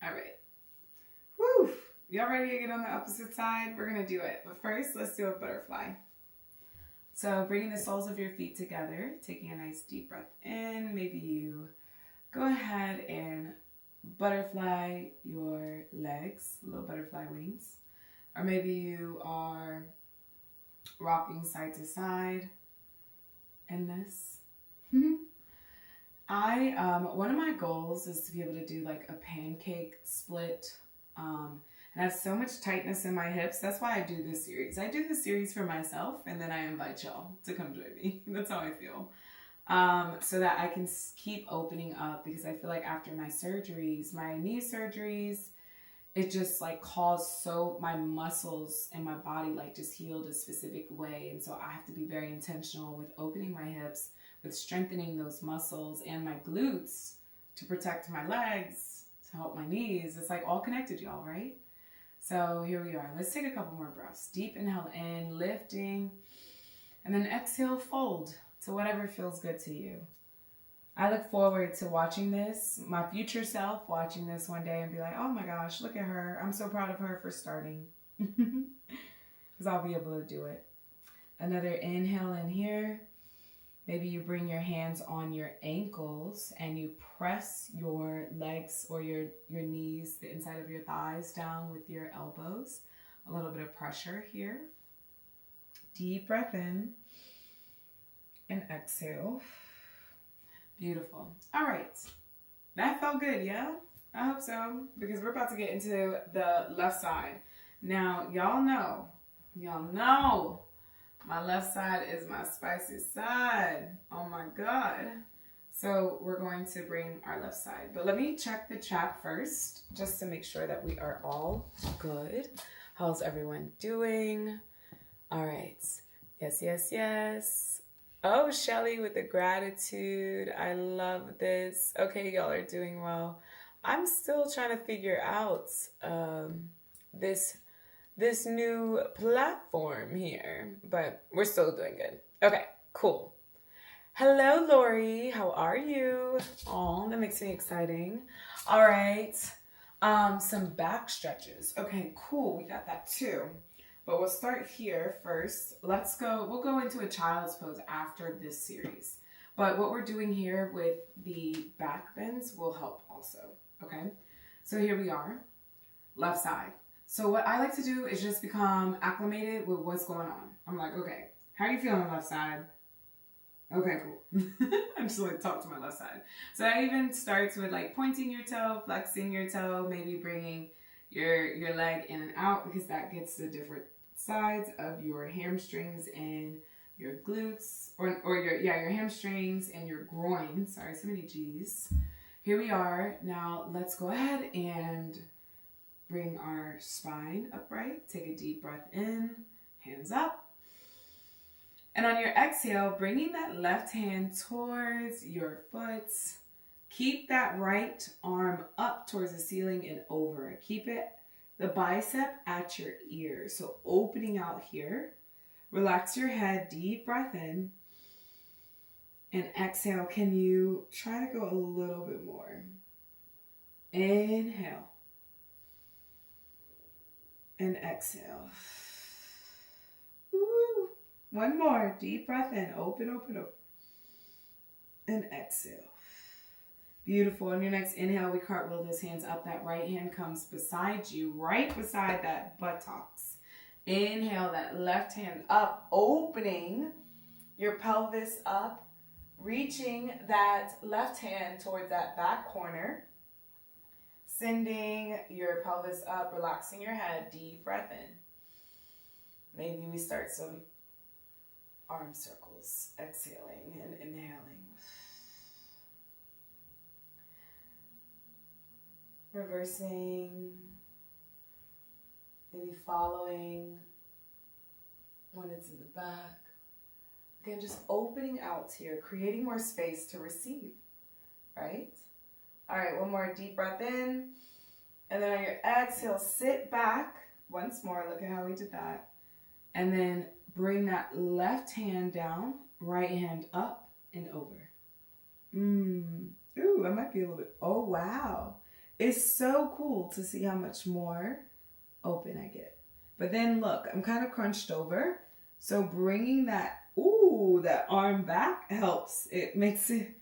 All right. Woo! Y'all ready to get on the opposite side? We're going to do it. But first, let's do a butterfly. So bringing the soles of your feet together, taking a nice deep breath in. Maybe you go ahead and butterfly your legs, little butterfly wings. Or maybe you are rocking side to side in this. One of my goals is to be able to do like a pancake split. And I have so much tightness in my hips. That's why I do this series. I do this series for myself, and then I invite y'all to come join me. That's how I feel. So that I can keep opening up, because I feel like after my surgeries, my knee surgeries, it just like caused my muscles and my body like just healed a specific way. And so I have to be very intentional with opening my hips, with strengthening those muscles and my glutes to protect my legs, to help my knees. It's like all connected, y'all, right? So here we are. Let's take a couple more breaths. Deep inhale in, lifting, and then exhale, fold to whatever feels good to you. I look forward to watching this, my future self watching this one day and be like, oh my gosh, look at her. I'm so proud of her for starting. Because I'll be able to do it. Another inhale in here. Maybe you bring your hands on your ankles and you press your legs or your knees, the inside of your thighs down with your elbows. A little bit of pressure here. Deep breath in and exhale. Beautiful. All right. That felt good, yeah? I hope so, because we're about to get into the left side. Now, y'all know, my left side is my spicy side. Oh my God. So we're going to bring our left side. But let me check the chat first, just to make sure that we are all good. How's everyone doing? All right. Yes. Oh, Shelly with the gratitude. I love this. Okay, y'all are doing well. I'm still trying to figure out this new platform here, but we're still doing good. Okay, cool. Hello, Lori. How are you? Oh, that makes me exciting. All right. Some back stretches. Okay, cool. We got that too. But we'll start here first. We'll go into a child's pose after this series. But what we're doing here with the back bends will help also, okay? So here we are, left side. So what I like to do is just become acclimated with what's going on. I'm like, okay, how are you feeling left side? Okay, cool. I'm just like talk to my left side. So that even starts with like pointing your toe, flexing your toe, maybe bringing your leg in and out, because that gets the different sides of your hamstrings and your glutes, or your hamstrings and your groin. Sorry, so many G's. Here we are. Now let's go ahead and bring our spine upright. Take a deep breath in, hands up. And on your exhale, bringing that left hand towards your foot. Keep that right arm up towards the ceiling and over. Keep the bicep at your ear. So opening out here. Relax your head, deep breath in. And exhale. Can you try to go a little bit more? Inhale. And exhale. Woo. One more. Deep breath in. Open. And exhale. Beautiful. On your next inhale, we cartwheel those hands up. That right hand comes beside you, right beside that buttocks. Inhale, that left hand up, opening your pelvis up, reaching that left hand towards that back corner, sending your pelvis up, relaxing your head, deep breath in. Maybe we start some arm circles, exhaling and inhaling. Reversing, maybe following one into the back. Again, just opening out here, creating more space to receive. right? All right, one more deep breath in. And then on your exhale, sit back. Once more, look at how we did that. And then bring that left hand down, right hand up and over. Ooh, I might be a little bit, oh wow. It's so cool to see how much more open I get. But then look, I'm kind of crunched over. So bringing that, that arm back helps. It makes it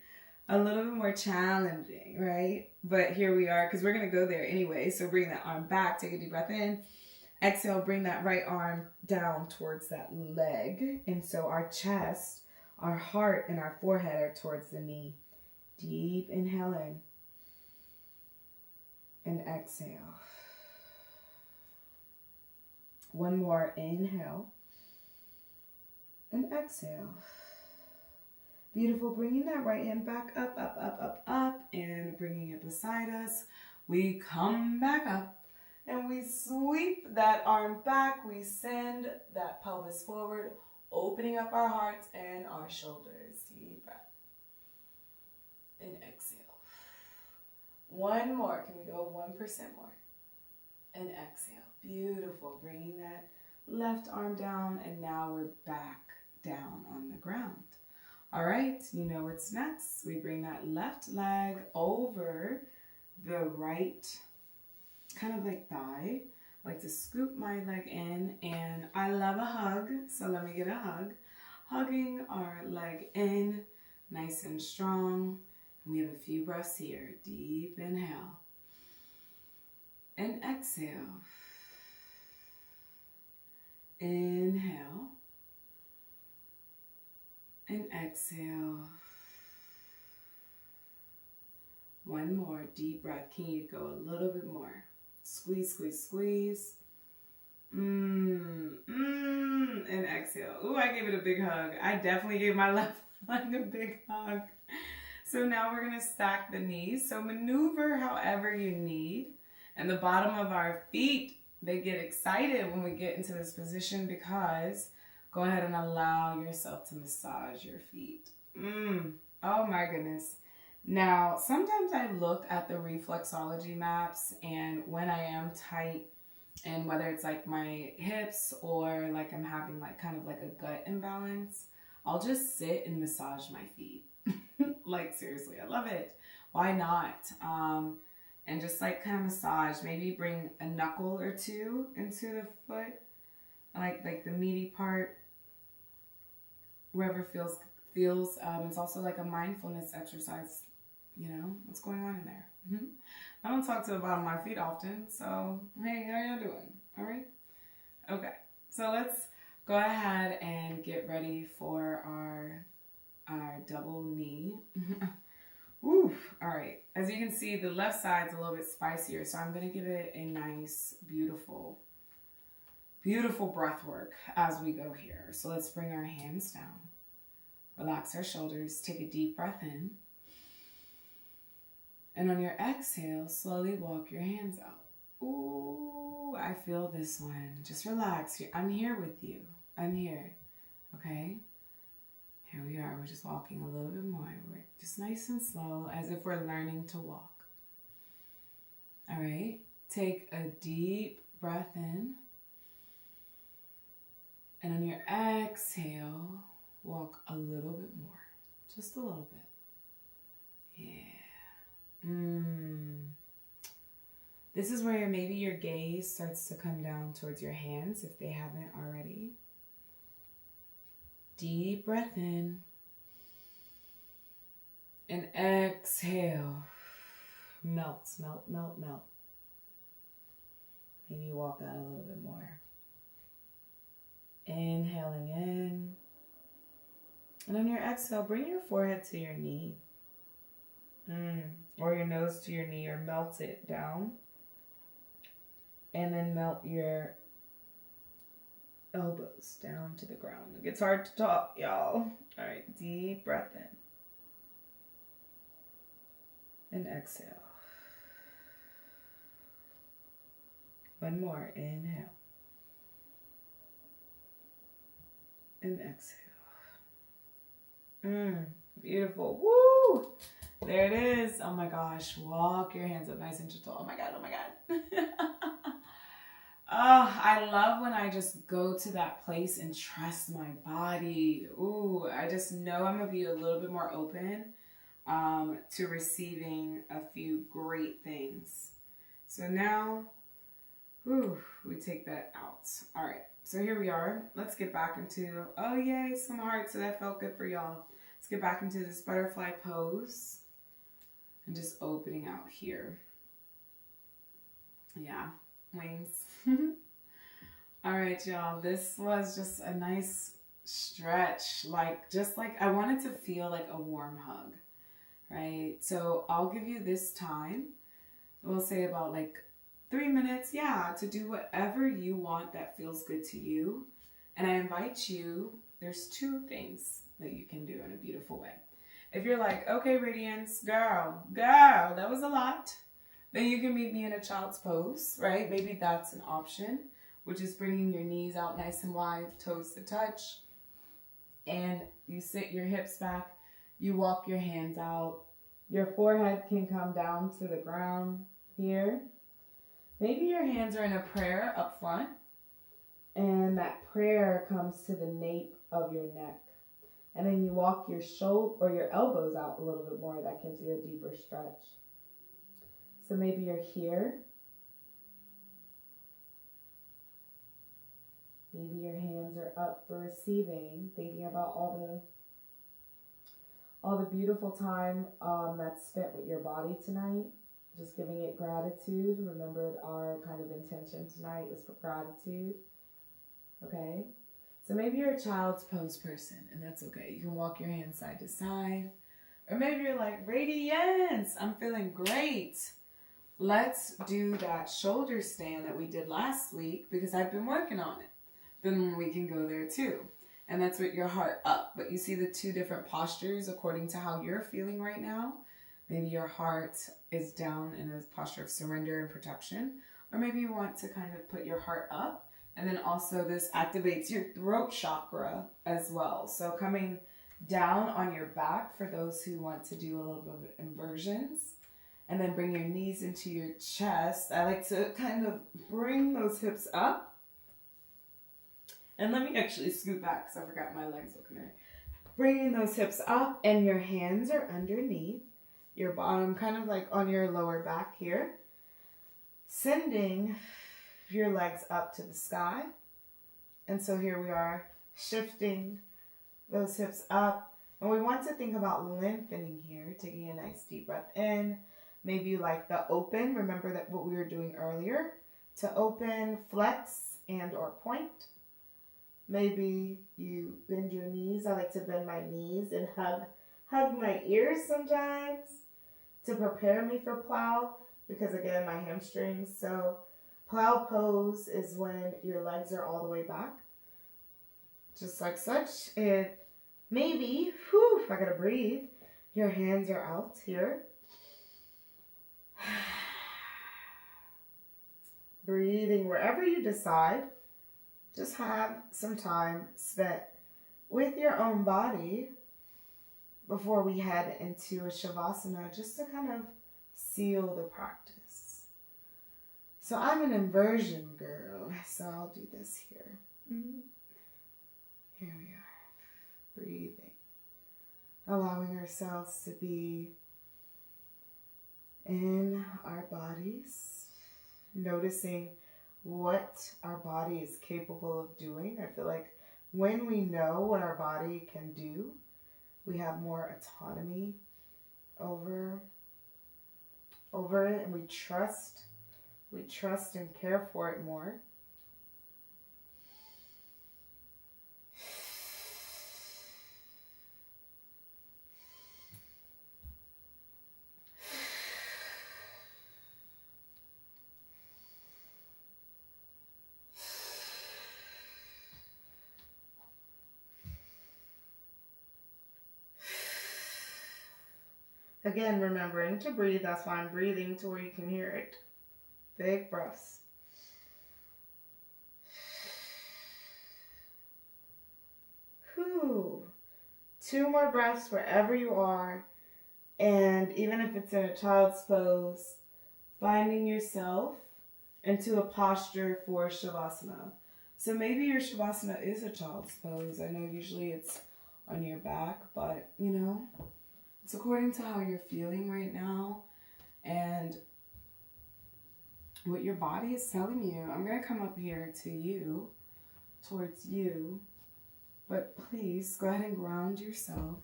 a little bit more challenging, right? But here we are, because we're going to go there anyway. So bring that arm back, take a deep breath in. Exhale, bring that right arm down towards that leg. And so our chest, our heart, and our forehead are towards the knee. Deep inhale in. And exhale. One more inhale. And exhale. Beautiful. Bringing that right hand back up, up, up, up, up. And bringing it beside us. We come back up. And we sweep that arm back. We send that pelvis forward, opening up our hearts and our shoulders. Deep breath. And exhale. One more. Can we go 1% more? And exhale. Beautiful. Bringing that left arm down. And now we're back down on the ground. All right. You know what's next. We bring that left leg over the right kind of like thigh. I like to scoop my leg in, and I love a hug, so let me get a hug. Hugging our leg in, nice and strong. And we have a few breaths here. Deep inhale. And exhale. Inhale. And exhale. One more deep breath. Can you go a little bit more? Squeeze, squeeze, squeeze. And exhale. Ooh, I gave it a big hug. I definitely gave my left leg a big hug. So now we're going to stack the knees. So maneuver however you need. And the bottom of our feet, they get excited when we get into this position, because go ahead and allow yourself to massage your feet. Oh my goodness. Now, sometimes I look at the reflexology maps, and when I am tight, and whether it's like my hips or like I'm having like kind of like a gut imbalance, I'll just sit and massage my feet. Like seriously, I love it. Why not? And just like kind of massage, maybe bring a knuckle or two into the foot, like the meaty part, wherever feels. It's also like a mindfulness exercise. You know, what's going on in there? I don't talk to the bottom of my feet often, so hey, how y'all doing? All right? Okay, so let's go ahead and get ready for our double knee. Woo! All right, as you can see, the left side's a little bit spicier, so I'm going to give it a nice, beautiful breath work as we go here. So let's bring our hands down. Relax our shoulders. Take a deep breath in. And on your exhale, slowly walk your hands out. Ooh, I feel this one. Just relax. I'm here with you. I'm here. Okay? Here we are. We're just walking a little bit more. We're just nice and slow, as if we're learning to walk. All right? Take a deep breath in. And on your exhale, walk a little bit more. Just a little bit. Yeah. This is where maybe your gaze starts to come down towards your hands if they haven't already. Deep breath in. And exhale. Melt, melt, melt, melt. Maybe walk out a little bit more. Inhaling in. And on your exhale, bring your forehead to your knee. Or your nose to your knee, or melt it down. And then melt your elbows down to the ground. It gets hard to talk, y'all. All right, deep breath in. And exhale. One more, inhale. And exhale. Beautiful. Woo! There it is. Oh my gosh. Walk your hands up nice and gentle. Oh my God. Oh my God. Oh, I love when I just go to that place and trust my body. Ooh, I just know I'm going to be a little bit more open to receiving a few great things. So now, we take that out. All right. So here we are. Let's get back into, oh yay, some hearts. So that felt good for y'all. Let's get back into this butterfly pose and just opening out here. Yeah, wings. All right, y'all. This was just a nice stretch. Just like I wanted to feel like a warm hug, right? So I'll give you this time. We'll say about like 3 minutes, to do whatever you want that feels good to you. And I invite you, there's 2 things that you can do in a beautiful way. If you're like, okay, Radiance, girl, that was a lot, then you can meet me in a child's pose, right? Maybe that's an option, which is bringing your knees out nice and wide, toes to touch. And you sit your hips back, you walk your hands out. Your forehead can come down to the ground here. Maybe your hands are in a prayer up front, and that prayer comes to the nape of your neck. And then you walk your shoulder or your elbows out a little bit more. That gives you a deeper stretch. So maybe you're here. Maybe your hands are up for receiving, thinking about all the beautiful time that's spent with your body tonight. Just giving it gratitude. Remember, our kind of intention tonight is for gratitude. Okay? So maybe you're a child's pose person, and that's okay. You can walk your hands side to side. Or maybe you're like, Radiance, I'm feeling great. Let's do that shoulder stand that we did last week because I've been working on it. Then we can go there too. And that's with your heart up. But you see the 2 different postures according to how you're feeling right now. Maybe your heart is down in a posture of surrender and protection. Or maybe you want to kind of put your heart up. And then also this activates your throat chakra as well. So coming down on your back for those who want to do a little bit of inversions. And then bring your knees into your chest. I like to kind of bring those hips up. And let me actually scoot back because I forgot my legs will come in. Bringing those hips up and your hands are underneath your bottom, kind of like on your lower back here. Sending your legs up to the sky. And so here we are shifting those hips up. And we want to think about lengthening here, taking a nice deep breath in. Maybe you like the open. Remember that what we were doing earlier. To open, flex, and or point. Maybe you bend your knees. I like to bend my knees and hug my ears sometimes to prepare me for plow. Because again, my hamstrings. So plow pose is when your legs are all the way back. Just like such. And maybe, I gotta breathe. Your hands are out here. Breathing wherever you decide. Just have some time spent with your own body before we head into a shavasana, just to kind of seal the practice. So I'm an inversion girl, so I'll do this here. Here we are, breathing, allowing ourselves to be in our bodies, noticing what our body is capable of doing. I feel like when we know what our body can do, we have more autonomy over it, and we trust and care for it more. Again, remembering to breathe. That's why I'm breathing to where you can hear it. Big breaths. Whew. 2 more breaths wherever you are. And even if it's in a child's pose, finding yourself into a posture for shavasana. So maybe your shavasana is a child's pose. I know usually it's on your back, but you know, it's according to how you're feeling right now and what your body is telling you. I'm going to come up here to you, towards you, but please go ahead and ground yourself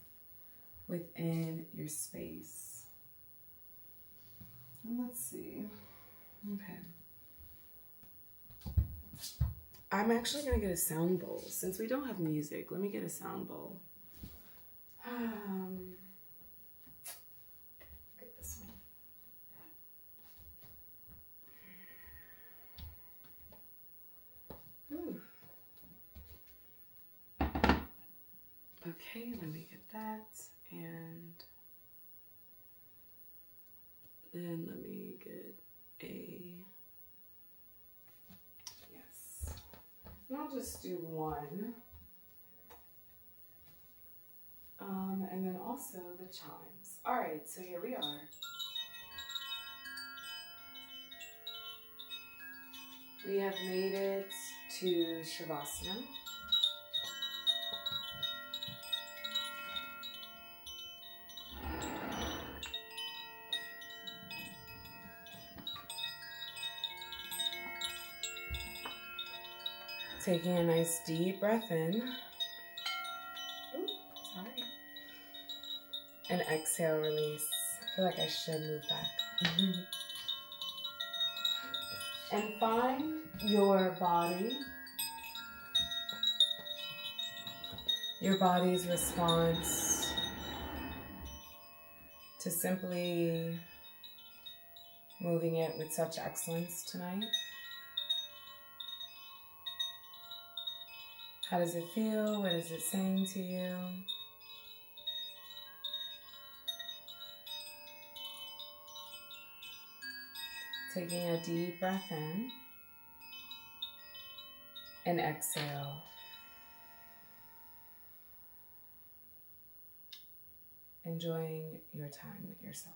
within your space. And let's see. Okay. I'm actually going to get a sound bowl. Since we don't have music, let me get a sound bowl. Get this one. Ooh. Okay, let me get that. And then let me get a... Yes. And I'll just do one. And then also the chimes. All right, so here we are. We have made it to shavasana. Taking a nice deep breath in. Ooh, sorry. And exhale, release. I feel like I should move back. And find your body, your body's response to simply moving it with such excellence tonight. How does it feel? What is it saying to you? Taking a deep breath in and exhale. Enjoying your time with yourself.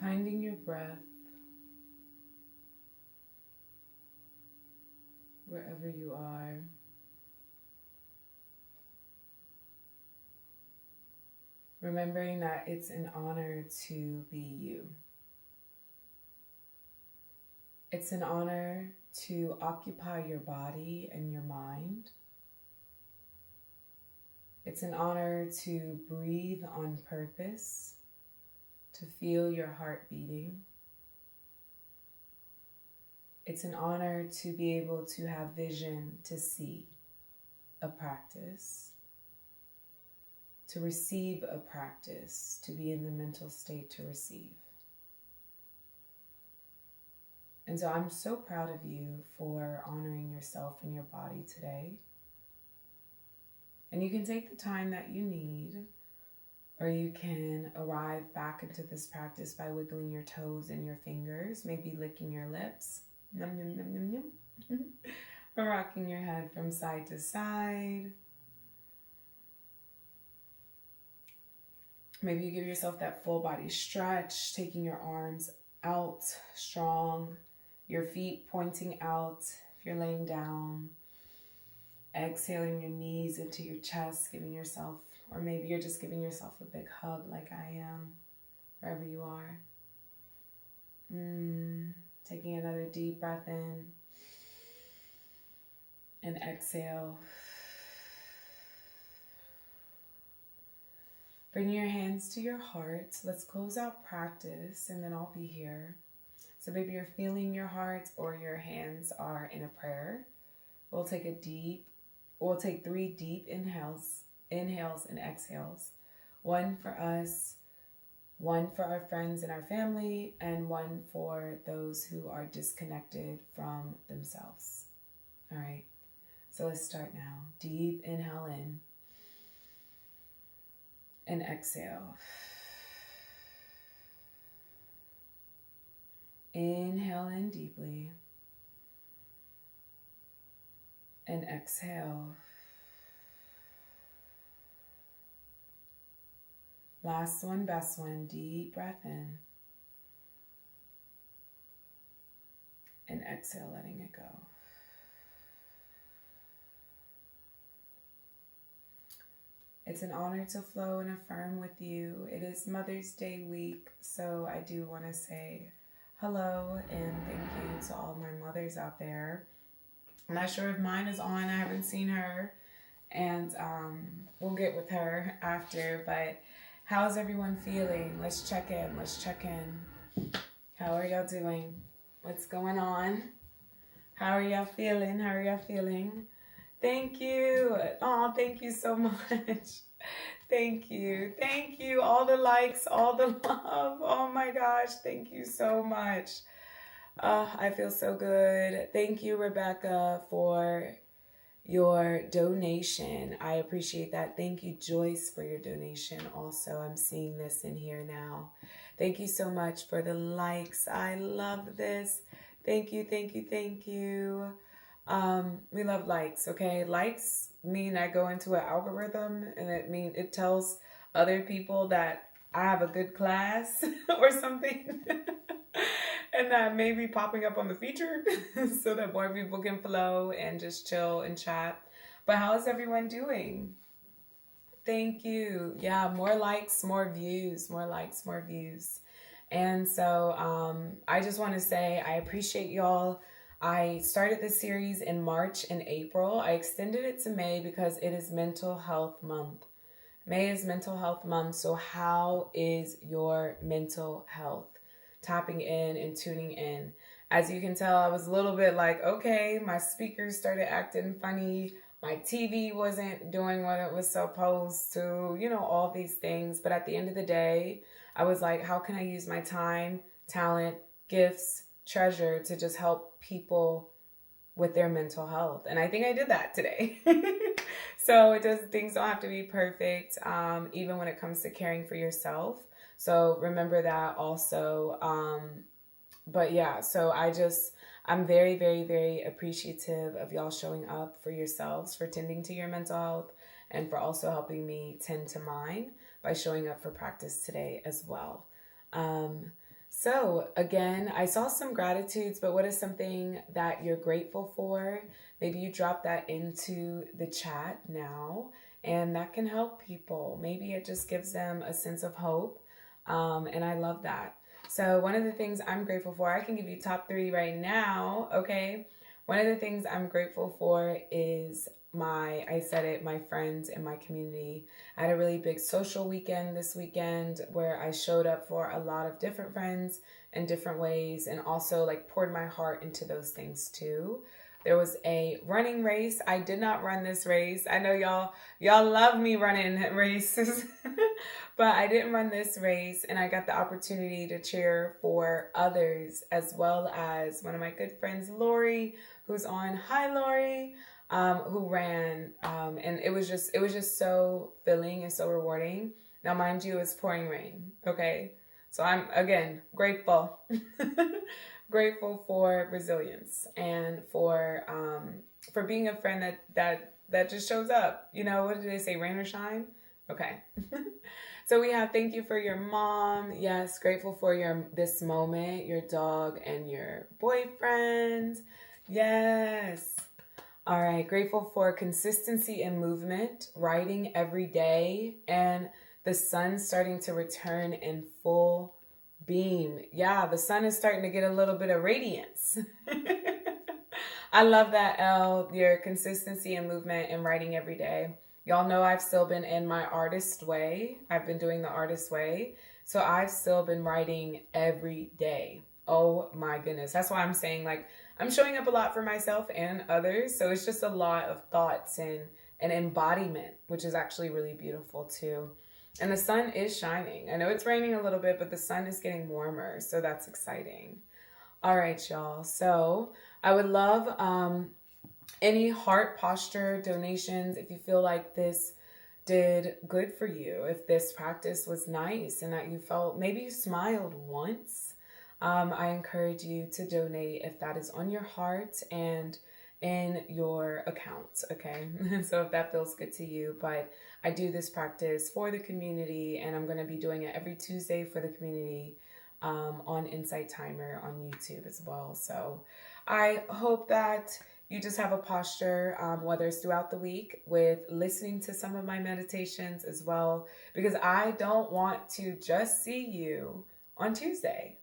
Finding your breath wherever you are. Remembering that it's an honor to be you. It's an honor to occupy your body and your mind. It's an honor to breathe on purpose, to feel your heart beating. It's an honor to be able to have vision to see a practice, to receive a practice, to be in the mental state to receive. And so I'm so proud of you for honoring yourself and your body today. And you can take the time that you need, or you can arrive back into this practice by wiggling your toes and your fingers, maybe licking your lips, num, num, num, num, num. Or rocking your head from side to side. Maybe you give yourself that full body stretch, taking your arms out strong, your feet pointing out if you're laying down. Exhaling your knees into your chest, giving yourself, or maybe you're just giving yourself a big hug like I am, wherever you are. Taking another deep breath in and exhale. Bring your hands to your heart. Let's close out practice and then I'll be here. So maybe you're feeling your heart or your hands are in a prayer. We'll take 3 deep inhales and exhales. One for us, one for our friends and our family, and one for those who are disconnected from themselves. All right, so let's start now. Deep inhale in and exhale. Inhale in deeply and exhale. Last one, best one. Deep breath in and exhale, letting it go. It's an honor to flow and affirm with you. It is Mother's Day week, so I do want to say hello and thank you to all my mothers out there. I'm not sure if mine is on. I haven't seen her, and we'll get with her after, but how's everyone feeling? Let's check in. How are y'all doing? What's going on? How are y'all feeling? Thank you. Oh, thank you so much. Thank you. All the likes, all the love. Oh my gosh. Thank you so much. I feel so good. Thank you, Rebecca, for your donation. I appreciate that. Thank you, Joyce, for your donation. Also, I'm seeing this in here now. Thank you so much for the likes. I love this. Thank you. We love likes, okay? Likes mean I go into an algorithm and it tells other people that I have a good class or something. And that may be popping up on the feature so that more people can flow and just chill and chat. But how is everyone doing? Thank you. Yeah, more likes, more views, And so I just want to say I appreciate y'all. I started this series in March and April. I extended it to May because it is Mental Health Month. May is Mental Health Month. So how is your mental health? Tapping in and tuning in. As you can tell, I was a little bit like, okay, my speakers started acting funny. My TV wasn't doing what it was supposed to, all these things. But at the end of the day, I was like, how can I use my time, talent, gifts, treasure to just help people with their mental health? And I think I did that today. So things don't have to be perfect, even when it comes to caring for yourself. So remember that also. But yeah, so I'm very, very, very appreciative of y'all showing up for yourselves, for tending to your mental health, and for also helping me tend to mine by showing up for practice today as well. So, again, I saw some gratitudes, but what is something that you're grateful for? Maybe you drop that into the chat now, and that can help people. Maybe it just gives them a sense of hope. And I love that. So, one of the things I'm grateful for, I can give you top three right now, okay? One of the things I'm grateful for is I said it, my friends and my community. I had a really big social weekend this weekend where I showed up for a lot of different friends in different ways and also like poured my heart into those things too. There was a running race. I did not run this race. I know y'all love me running races, but I didn't run this race, and I got the opportunity to cheer for others as well as one of my good friends, Lori, who's on. Hi, Lori. Who ran, and it was just so filling and so rewarding. Now, mind you, it's pouring rain. Okay, so I'm again grateful, grateful for resilience and for being a friend that just shows up. You know, what do they say? Rain or shine. Okay. So we have thank you for your mom. Yes, grateful for this moment, your dog and your boyfriend. Yes. All right, grateful for consistency and movement, writing every day, and the sun starting to return in full beam. Yeah, the sun is starting to get a little bit of radiance. I love that, Elle, your consistency and movement and writing every day. Y'all know I've still been in my artist way. I've been doing the artist way. So I've still been writing every day. Oh my goodness. That's why I'm saying like, I'm showing up a lot for myself and others. So it's just a lot of thoughts and embodiment, which is actually really beautiful too. And the sun is shining. I know it's raining a little bit, but the sun is getting warmer. So that's exciting. All right, y'all. So I would love any heart posture donations if you feel like this did good for you, if this practice was nice and that you felt, maybe you smiled once. I encourage you to donate if that is on your heart and in your account, okay? So if that feels good to you, but I do this practice for the community, and I'm going to be doing it every Tuesday for the community on Insight Timer on YouTube as well. So I hope that you just have a posture, whether it's throughout the week, with listening to some of my meditations as well, because I don't want to just see you on Tuesday.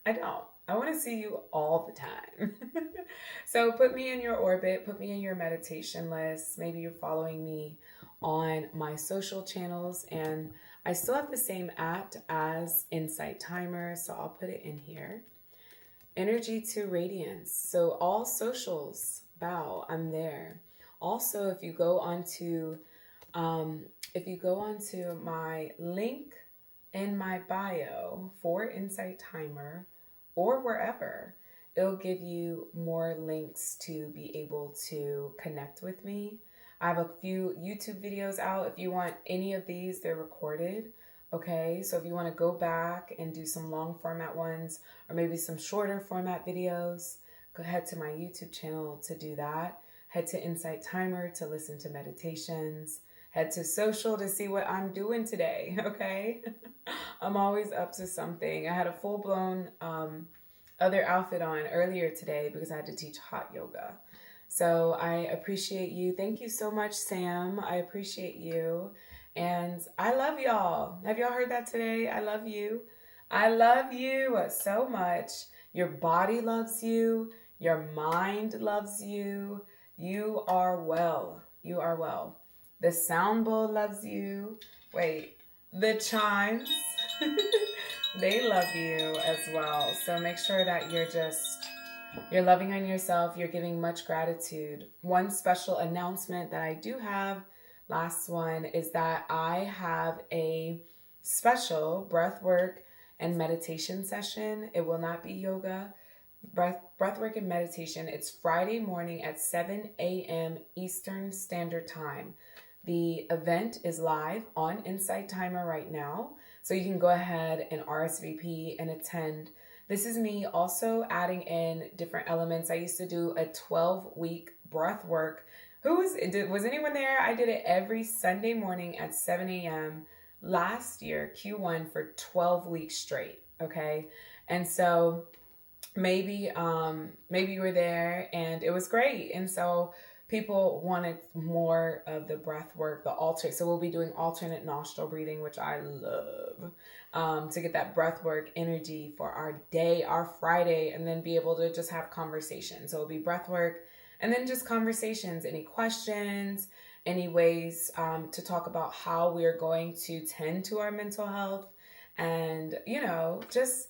I don't. I want to see you all the time. So put me in your orbit, put me in your meditation list. Maybe you're following me on my social channels, and I still have the same as Insight Timer, so I'll put it in here. Energy to Radiance. So all socials, bow, I'm there. Also, if you go onto my link in my bio for Insight Timer, or wherever, it'll give you more links to be able to connect with me. I have a few YouTube videos out. If you want any of these, they're recorded. Okay, so if you want to go back and do some long format ones or maybe some shorter format videos, go ahead to my YouTube channel to do that. Head to Insight Timer to listen to meditations. Head to social to see what I'm doing today, okay? I'm always up to something. I had a full-blown other outfit on earlier today because I had to teach hot yoga. So I appreciate you. Thank you so much, Sam. I appreciate you. And I love y'all. Have y'all heard that today? I love you. I love you so much. Your body loves you. Your mind loves you. You are well. You are well. The sound bowl loves you. Wait, the chimes, they love you as well. So make sure that you're loving on yourself. You're giving much gratitude. One special announcement that I do have, last one, is that I have a special breathwork and meditation session. It will not be yoga. Breathwork and meditation. It's Friday morning at 7 a.m. Eastern Standard Time. The event is live on Insight Timer right now, so you can go ahead and RSVP and attend. This is me also adding in different elements. I used to do a 12-week breath work. Was anyone there? I did it every Sunday morning at 7 a.m. last year, Q1, for 12 weeks straight. Okay. And so maybe you were there and it was great. And so people wanted more of the breath work, the alternate. So we'll be doing alternate nostril breathing, which I love, to get that breath work energy for our day, our Friday, and then be able to just have conversations. So it'll be breath work and then just conversations, any questions, any ways to talk about how we're going to tend to our mental health and, just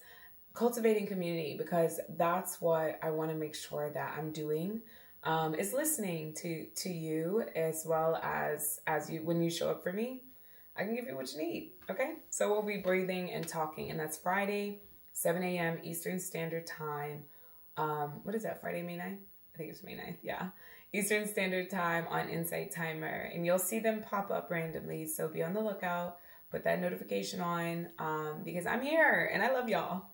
cultivating community, because that's what I want to make sure that I'm doing, is listening to you, as well as you when you show up for me, I can give you what you need. Okay, so we'll be breathing and talking, and that's Friday, 7 a.m. Eastern Standard Time. What is that? Friday, May 9th? I think it's May 9th. Yeah, Eastern Standard Time on Insight Timer, and you'll see them pop up randomly. So be on the lookout. Put that notification on, because I'm here and I love y'all.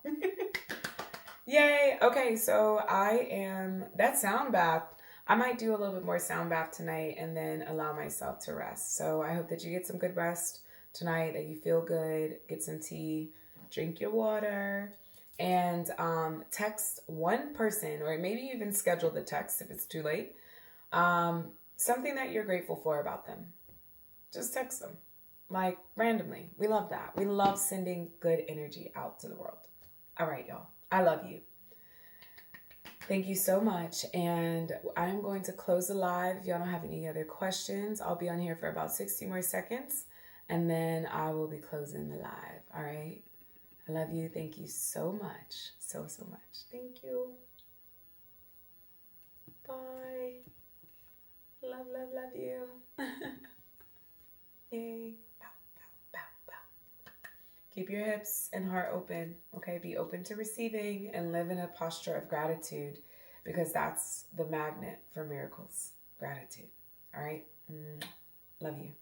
Yay. Okay, so that sound bath. I might do a little bit more sound bath tonight and then allow myself to rest. So I hope that you get some good rest tonight, that you feel good, get some tea, drink your water, and text one person, or maybe even schedule the text if it's too late, something that you're grateful for about them. Just text them. Like, randomly. We love that. We love sending good energy out to the world. All right, y'all. I love you. Thank you so much. And I'm going to close the live. If y'all don't have any other questions, I'll be on here for about 60 more seconds, and then I will be closing the live. All right? I love you. Thank you so much. So, so much. Thank you. Bye. Love, love, love you. Yay. Keep your hips and heart open, okay? Be open to receiving and live in a posture of gratitude, because that's the magnet for miracles. Gratitude, all right? Love you.